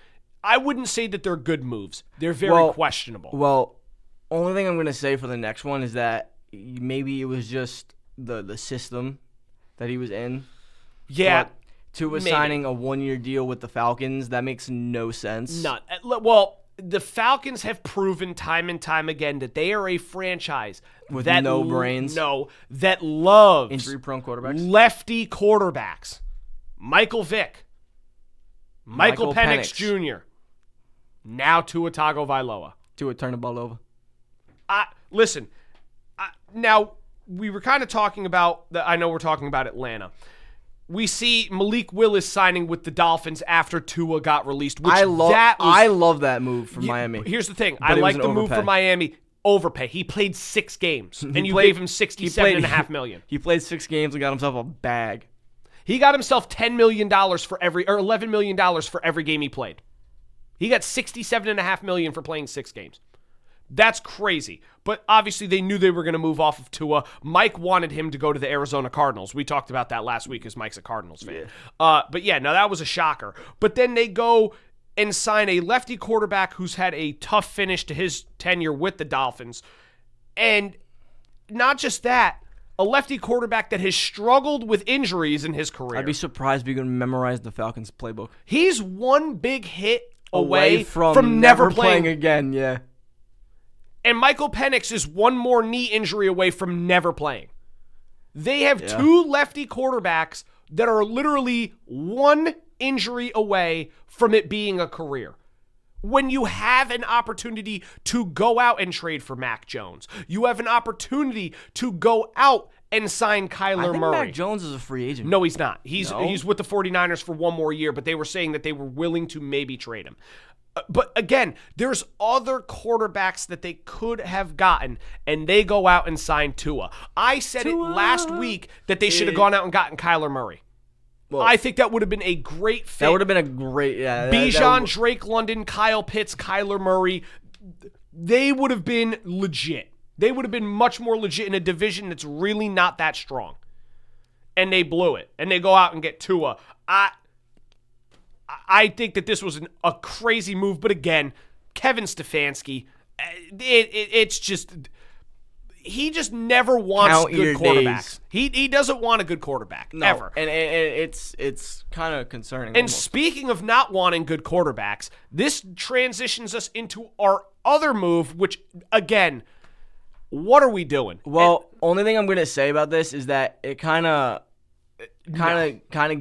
I wouldn't say that they're good moves. They're very questionable.
Well, only thing I'm going to say for the next one is that maybe it was just the system that he was in.
Yeah.
But Tua
maybe.
signing a 1-year deal with the Falcons, that makes no sense.
None. Well, the Falcons have proven time and time again that they are a franchise
With
that
no brains.
that loves
Injury-prone quarterbacks.
lefty quarterbacks. Michael Vick, Michael Penix Jr., now Tua Tagovailoa.
Tua turn the ball over.
Listen, now we were kind of talking about I know we're talking about Atlanta. We see Malik Willis signing with the Dolphins after Tua got released. Which
I love that move from Miami.
Here's the thing.
But
I
it was
like
an
the move
overpay.
for Miami. Overpay. He played 6 games, and you gave him $67.5 million.
He played 6 games and got himself a bag.
He got himself $10 million for $11 million for every game he played. He got $67.5 million for playing 6 games. That's crazy. But obviously they knew they were going to move off of Tua. Mike wanted him to go to the Arizona Cardinals. We talked about that last week because Mike's a Cardinals fan.
Yeah.
But yeah, no, that was a shocker. But then they go and sign a lefty quarterback who's had a tough finish to his tenure with the Dolphins. And not just that, a lefty quarterback that has struggled with injuries in his career.
I'd be surprised if you could memorize the Falcons playbook.
He's one big hit away
from
never
playing
playing.
again, yeah.
And Michael Penix is one more knee injury away from never playing. They have
Yeah.
2 lefty quarterbacks that are literally one injury away from it being a career. When you have an opportunity to go out and trade for Mac Jones, you have an opportunity to go out and sign Kyler
I think
Murray.
Mac Jones is a free agent.
No, he's not. He's
No?
with the 49ers for 1 more year, but they were saying that they were willing to maybe trade him. But again, there's other quarterbacks that they could have gotten, and they go out and sign Tua. I said
Tua.
it last week that they should have gone out and gotten Kyler Murray.
Well,
I think that would have been a great fit.
that would have been a great, yeah.
Bijan, Drake London, Kyle Pitts, Kyler Murray, they would have been legit. They would have been much more legit in a division that's really not that strong. And they blew it. And they go out and get Tua. I think that this was a crazy move. But again, Kevin Stefanski, it's just... He just never wants
Count
good
your
quarterbacks.
days.
He doesn't want a good quarterback, ever.
And it's kind of concerning.
And
almost.
speaking of not wanting good quarterbacks, this transitions us into our other move, which, again, what are we doing?
Well, only thing I'm going to say about this is that it kind of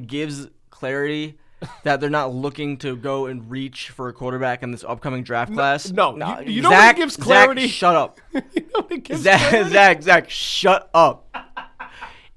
gives clarity that they're not looking to go and reach for a quarterback in this upcoming draft class.
No, you know what gives clarity?
Zach, shut up.
You know what gives clarity?
Zach, shut up.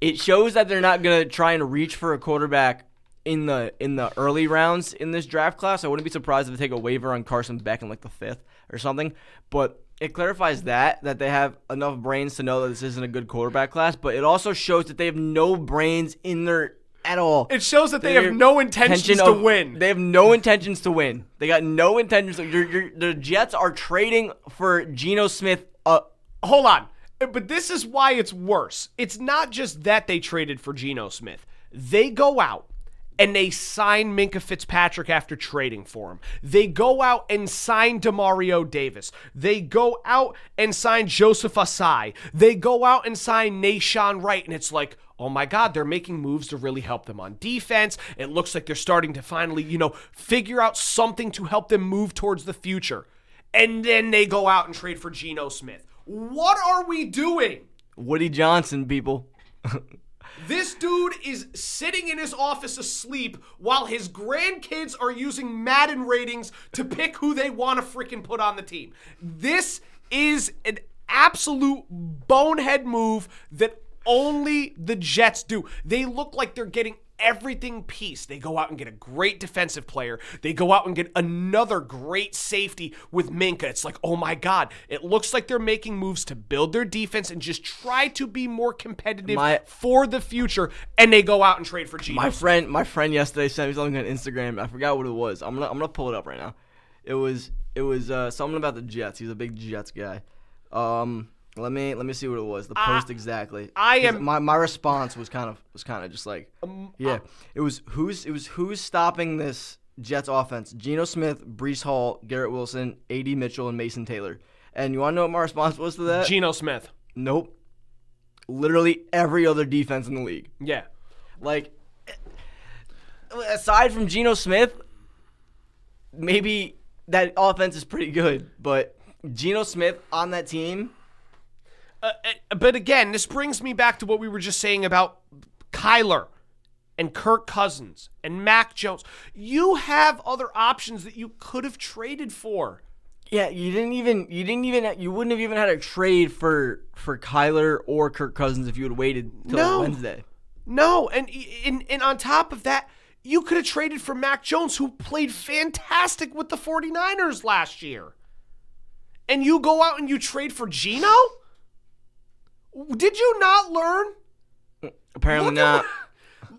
It shows that they're not going to try and reach for a quarterback in the early rounds in this draft class. I wouldn't be surprised if they take a waiver on Carson Beck in like the 5th or something. But it clarifies that they have enough brains to know that this isn't a good quarterback class. But it also shows that they have no brains in their at all.
It shows that they have no intentions to win.
They have no intentions to win. They got no intentions. The Jets are trading for Geno Smith.
Hold on. But this is why it's worse. It's not just that they traded for Geno Smith. They go out and they sign Minkah Fitzpatrick after trading for him. They go out and sign DeMario Davis. They go out and sign Joseph Asai. They go out and sign Nashawn Wright, and it's like, oh my God, they're making moves to really help them on defense. It looks like they're starting to finally, figure out something to help them move towards the future. And then they go out and trade for Geno Smith. What are we doing?
Woody Johnson, people.
This dude is sitting in his office asleep while his grandkids are using Madden ratings to pick who they want to freaking put on the team. This is an absolute bonehead move that only the Jets do. They look like they're getting everything pieced. They go out and get a great defensive player. They go out and get another great safety with Minkah. It's like, oh my God. It looks like they're making moves to build their defense and just try to be more competitive for the future. And they go out and trade for Geno.
My friend yesterday sent me something on Instagram. I forgot what it was. I'm gonna pull it up right now. It was something about the Jets. He's a big Jets guy. Let me see what it was. The post exactly. My response was kind of just like, It was who's stopping this Jets offense? Geno Smith, Breece Hall, Garrett Wilson, A.D. Mitchell, and Mason Taylor. And you want to know what my response was to that?
Geno Smith.
Nope. Literally every other defense in the league.
Yeah.
Like, aside from Geno Smith, maybe that offense is pretty good, but Geno Smith on that team.
But again, this brings me back to what we were just saying about Kyler and Kirk Cousins and Mac Jones. You have other options that you could have traded for.
Yeah, you wouldn't have even had a trade for Kyler or Kirk Cousins if you had waited till Wednesday.
No, and on top of that, you could have traded for Mac Jones, who played fantastic with the 49ers last year. And you go out and you trade for Geno? Did you not learn?
Apparently not.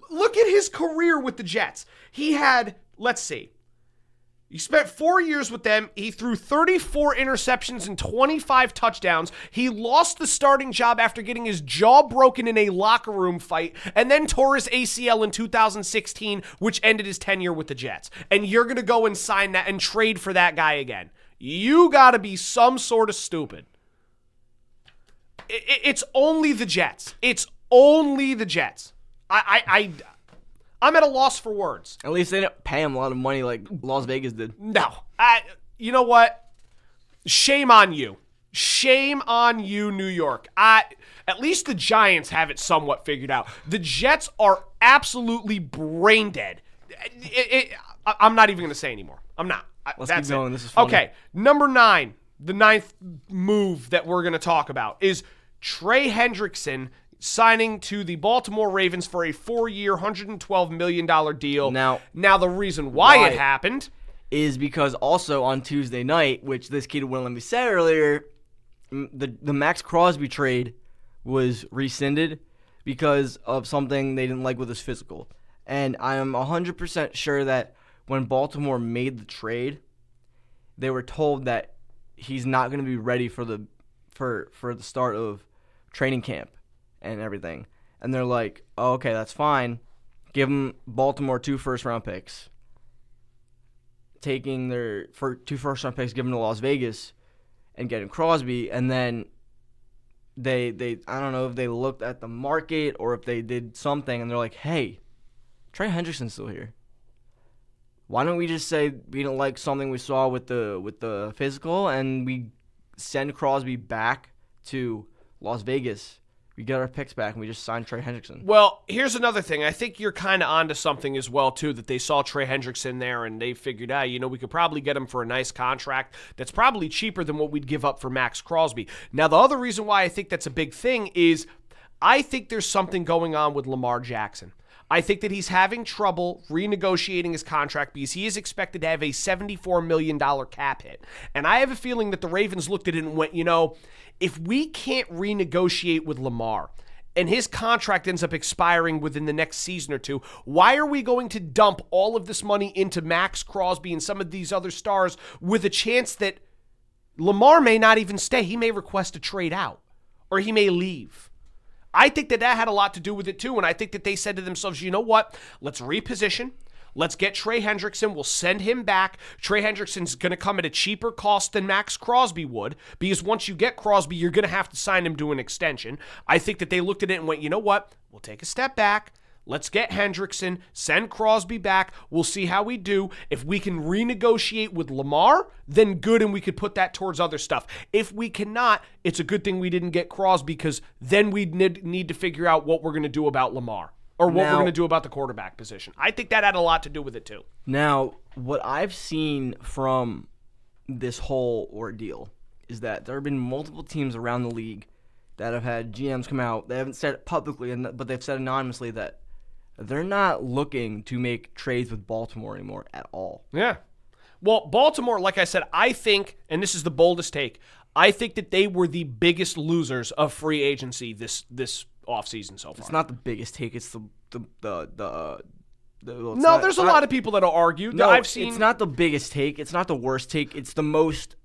Look at his career with the Jets. He had, let's see, he spent 4 years with them. He threw 34 interceptions and 25 touchdowns. He lost the starting job after getting his jaw broken in a locker room fight, and then tore his ACL in 2016, which ended his tenure with the Jets. And you're going to go and sign that and trade for that guy again. You got to be some sort of stupid. It's only the Jets. It's only the Jets. I'm at a loss for words.
At least they didn't pay him a lot of money like Las Vegas did.
No. You know what? Shame on you. Shame on you, New York. At least the Giants have it somewhat figured out. The Jets are absolutely brain dead. I'm not even going to say anymore. I'm not.
Let's keep going. This is funny.
Okay, number 9, the 9th move that we're going to talk about is Trey Hendrickson signing to the Baltimore Ravens for a 4-year, $112 million deal. Now the reason why it happened
is because also on Tuesday night, which this kid wouldn't let me say earlier, the Max Crosby trade was rescinded because of something they didn't like with his physical. And I am 100% sure that when Baltimore made the trade, they were told that he's not going to be ready for the start of training camp and everything. And they're like, oh, okay, that's fine. Give them Baltimore 2 first-round picks. Taking their 2 first-round picks, give them to Las Vegas, and getting Crosby. And then they I don't know if they looked at the market or if they did something, and they're like, hey, Trey Hendrickson's still here. Why don't we just say we don't like something we saw with the physical, and we send Crosby back to Las Vegas? We get our picks back, and we just sign Trey Hendrickson.
Well, here's another thing. I think you're kind of onto something as well, too, that they saw Trey Hendrickson there, and they figured, we could probably get him for a nice contract that's probably cheaper than what we'd give up for Max Crosby. Now, the other reason why I think that's a big thing is I think there's something going on with Lamar Jackson. I think that he's having trouble renegotiating his contract because he is expected to have a $74 million cap hit. And I have a feeling that the Ravens looked at it and went, if we can't renegotiate with Lamar and his contract ends up expiring within the next season or two, why are we going to dump all of this money into Max Crosby and some of these other stars with a chance that Lamar may not even stay? He may request a trade out or he may leave. I think that had a lot to do with it too, and I think that they said to themselves, you know what? Let's reposition. Let's get Trey Hendrickson. We'll send him back. Trey Hendrickson's going to come at a cheaper cost than Max Crosby would, because once you get Crosby, you're going to have to sign him to an extension. I think that they looked at it and went, you know what? We'll take a step back. Let's get Hendrickson, send Crosby back. We'll see how we do. If we can renegotiate with Lamar, then good, and we could put that towards other stuff. If we cannot, it's a good thing we didn't get Crosby, because then we'd need to figure out what we're going to do about Lamar. Or what we're going to do about the quarterback position. I think that had a lot to do with it, too.
Now, what I've seen from this whole ordeal is that there have been multiple teams around the league that have had GMs come out. They haven't said it publicly, but they've said anonymously that they're not looking to make trades with Baltimore anymore at all.
Yeah. Well, Baltimore, like I said, I think, and this is the boldest take, I think that they were the biggest losers of free agency this offseason so far.
It's not the biggest take. It's the
no, there's a lot of people that'll argue.
No,
I've seen.
It's not the biggest take. It's not the worst take. It's the most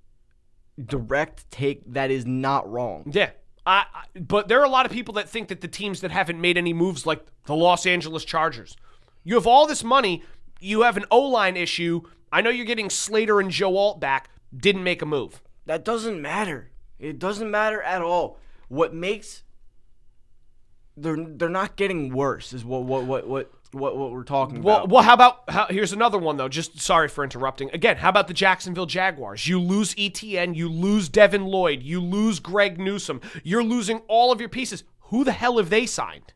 direct take that is not wrong.
Yeah. But there are a lot of people that think that the teams that haven't made any moves, like the Los Angeles Chargers, you have all this money, you have an O-line issue. I know you're getting Slater and Joe Alt back. Didn't make a move.
That doesn't matter. It doesn't matter at all. What makes they're not getting worse is what we're talking about.
Well, how about here's another one though. Just sorry for interrupting. Again, how about the Jacksonville Jaguars? You lose ETN, you lose Devin Lloyd, you lose Greg Newsome. You're losing all of your pieces. Who the hell have they signed?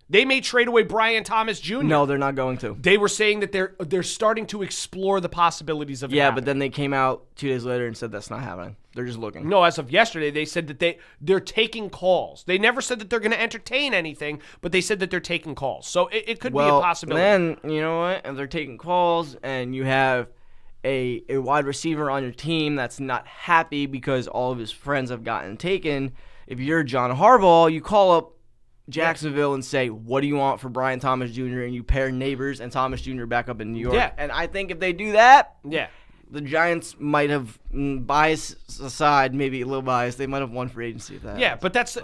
They may trade away Brian Thomas Jr.
No, they're not going to.
They were saying that they're starting to explore the possibilities of it happening.
But then they came out 2 days later and said that's not happening. They're just looking.
No, as of yesterday, they said that they're taking calls. They never said that they're going to entertain anything, but they said that they're taking calls. So it could be a possibility.
Then, you know what? If they're taking calls and you have a wide receiver on your team that's not happy because all of his friends have gotten taken, if you're John Harbaugh, you call up Jacksonville and say, what do you want for Brian Thomas Jr.? And you pair Neighbors and Thomas Jr. back up in New York.
Yeah.
And I think if they do that,
yeah,
the Giants might have, bias aside, maybe a little biased, they might have won free agency if that happens.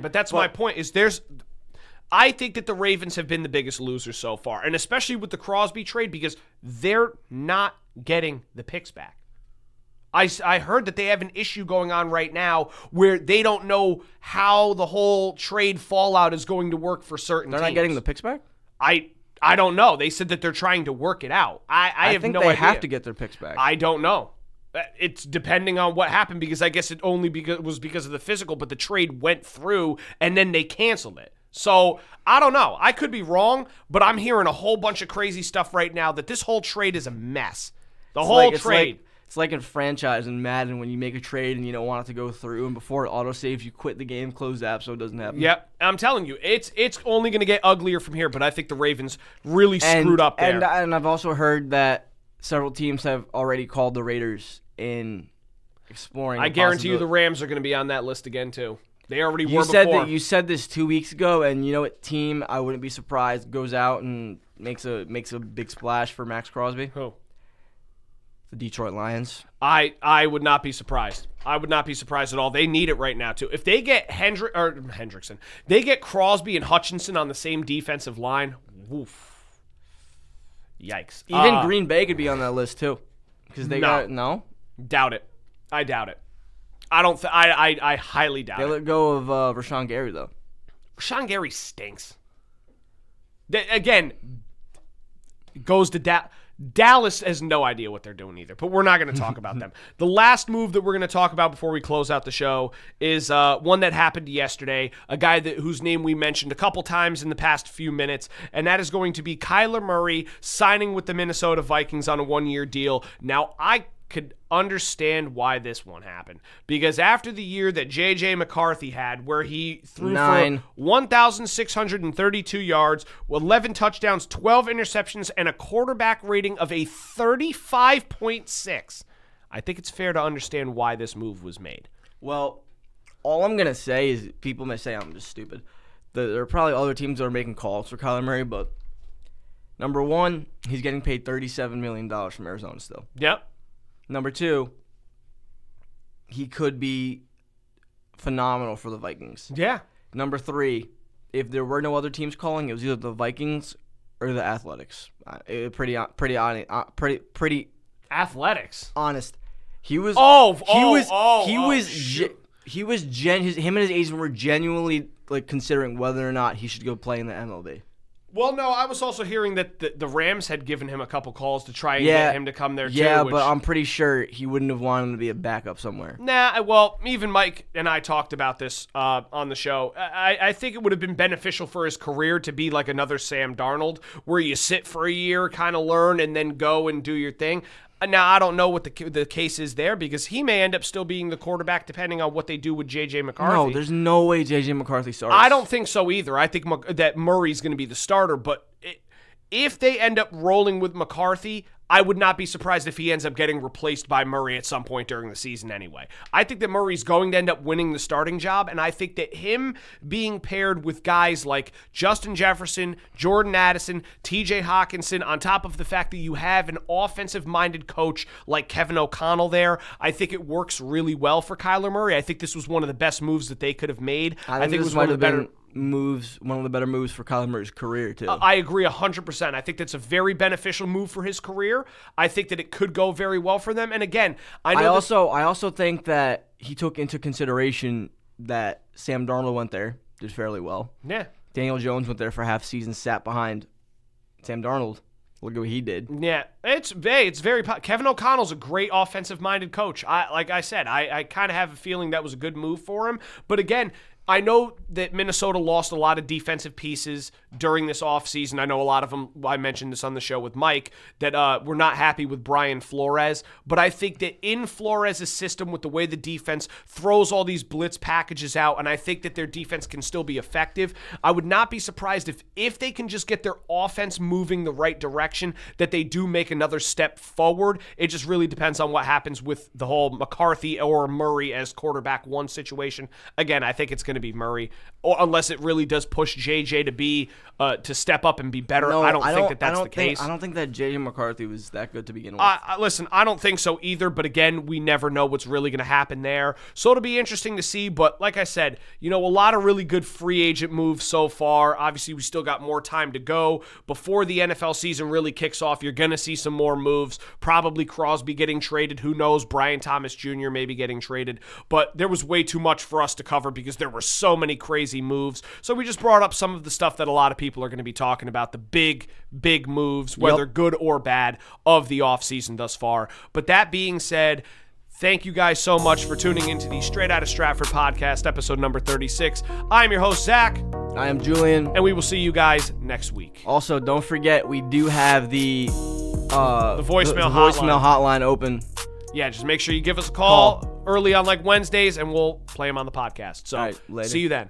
but that's my point is I think that the Ravens have been the biggest losers so far, and especially with the Crosby trade because they're not getting the picks back. I heard that they have an issue going on right now where they don't know how the whole trade fallout is going to work for certain teams.
They're not getting the picks back?
I don't know. They said that they're trying to work it out. I have
think
no
they
idea.
have to get their picks back.
I don't know. It's depending on what happened because I guess it only was because of the physical, but the trade went through and then they canceled it. So I don't know. I could be wrong, but I'm hearing a whole bunch of crazy stuff right now that this whole trade is a mess.
It's like in franchise in Madden when you make a trade and you don't want it to go through, and before it autosaves, you quit the game, close the app so it doesn't happen.
Yep, I'm telling you, it's only going to get uglier from here, but I think the Ravens really screwed up there.
And I've also heard that several teams have already called the Raiders in exploring.
I guarantee you the Rams are going to be on that list again, too. They already were before.
You said this 2 weeks ago, and you know what team, I wouldn't be surprised, goes out and makes a big splash for Max Crosby?
Who?
The Detroit Lions.
I would not be surprised. I would not be surprised at all. They need it right now, too. If they get Hendrickson, they get Crosby and Hutchinson on the same defensive line, woof. Yikes.
Even Green Bay could be on that list, too. Because they got, no?
Doubt it. I doubt it. I highly doubt it.
They let go of Rashawn Gary, though.
Rashawn Gary stinks. Again, goes to Dallas has no idea what they're doing either, but we're not going to talk about them. The last move that we're going to talk about before we close out the show is one that happened yesterday, a guy whose name we mentioned a couple times in the past few minutes, and that is going to be Kyler Murray signing with the Minnesota Vikings on a one-year deal. Now, I could understand why this one happened. Because after the year that J.J. McCarthy had, where he threw for 1,632 yards, 11 touchdowns, 12 interceptions, and a quarterback rating of a 35.6, I think it's fair to understand why this move was made.
Well, all I'm going to say is people may say I'm just stupid. There are probably other teams that are making calls for Kyler Murray, but number one, he's getting paid $37 million from Arizona still.
Yep.
Number two, he could be phenomenal for the Vikings.
Yeah.
Number 3, if there were no other teams calling, it was either the Vikings or the Athletics. Pretty
Athletics.
honest. Him and his agent were genuinely like considering whether or not he should go play in the MLB.
Well, no, I was also hearing that the Rams had given him a couple calls to try and get him to come there, too.
Yeah, but I'm pretty sure he wouldn't have wanted him to be a backup somewhere.
Nah, well, even Mike and I talked about this on the show. I think it would have been beneficial for his career to be like another Sam Darnold, where you sit for a year, kind of learn, and then go and do your thing. Now, I don't know what the case is there because he may end up still being the quarterback depending on what they do with J.J. McCarthy.
No, there's no way J.J. McCarthy starts.
I don't think so either. I think that Murray's going to be the starter, but if they end up rolling with McCarthy, I would not be surprised if he ends up getting replaced by Murray at some point during the season anyway. I think that Murray's going to end up winning the starting job, and I think that him being paired with guys like Justin Jefferson, Jordan Addison, TJ Hawkinson, on top of the fact that you have an offensive-minded coach like Kevin O'Connell there, I think it works really well for Kyler Murray. I think this was one of the best moves that they could have made.
I think it was one of the better moves for Kyler Murray's career, too.
I agree 100%. I think that's a very beneficial move for his career. I think that it could go very well for them. And again, I
also think that he took into consideration that Sam Darnold went there, did fairly well.
Yeah.
Daniel Jones went there for half season, sat behind Sam Darnold. Look at what he did.
Yeah, it's very. Kevin O'Connell's a great offensive-minded coach. Like I said, I kind of have a feeling that was a good move for him. But again, I know that Minnesota lost a lot of defensive pieces during this offseason. I know a lot of them, I mentioned this on the show with Mike, that were not happy with Brian Flores. But I think that in Flores' system, with the way the defense throws all these blitz packages out, and I think that their defense can still be effective, I would not be surprised if they can just get their offense moving the right direction, that they do make another step forward. It just really depends on what happens with the whole McCarthy or Murray as quarterback one situation. Again, I think it's going to be Murray, or unless it really does push JJ to be to step up and be better. I don't think that's the case.
I don't think that JJ McCarthy was that good to begin with.
Listen, I don't think so either, but again, we never know what's really going to happen there. So it'll be interesting to see, but like I said, a lot of really good free agent moves so far. Obviously, we still got more time to go. Before the NFL season really kicks off, you're going to see some more moves. Probably Crosby getting traded. Who knows? Brian Thomas Jr. maybe getting traded. But there was way too much for us to cover because there were so many crazy moves. So we just brought up some of the stuff that a lot of people are going to be talking about, the big moves, whether good or bad, of the offseason thus far. But that being said, thank you guys so much for tuning into the Straight Outta Stratford podcast, episode number 36. I'm your host, Zach.
I am Julian.
And we will see you guys next week.
Also, don't forget, we do have the
voicemail
hotline open.
Yeah, just make sure you give us a call early on like Wednesdays, and we'll play them on the podcast. So,
all right, later.
See you then.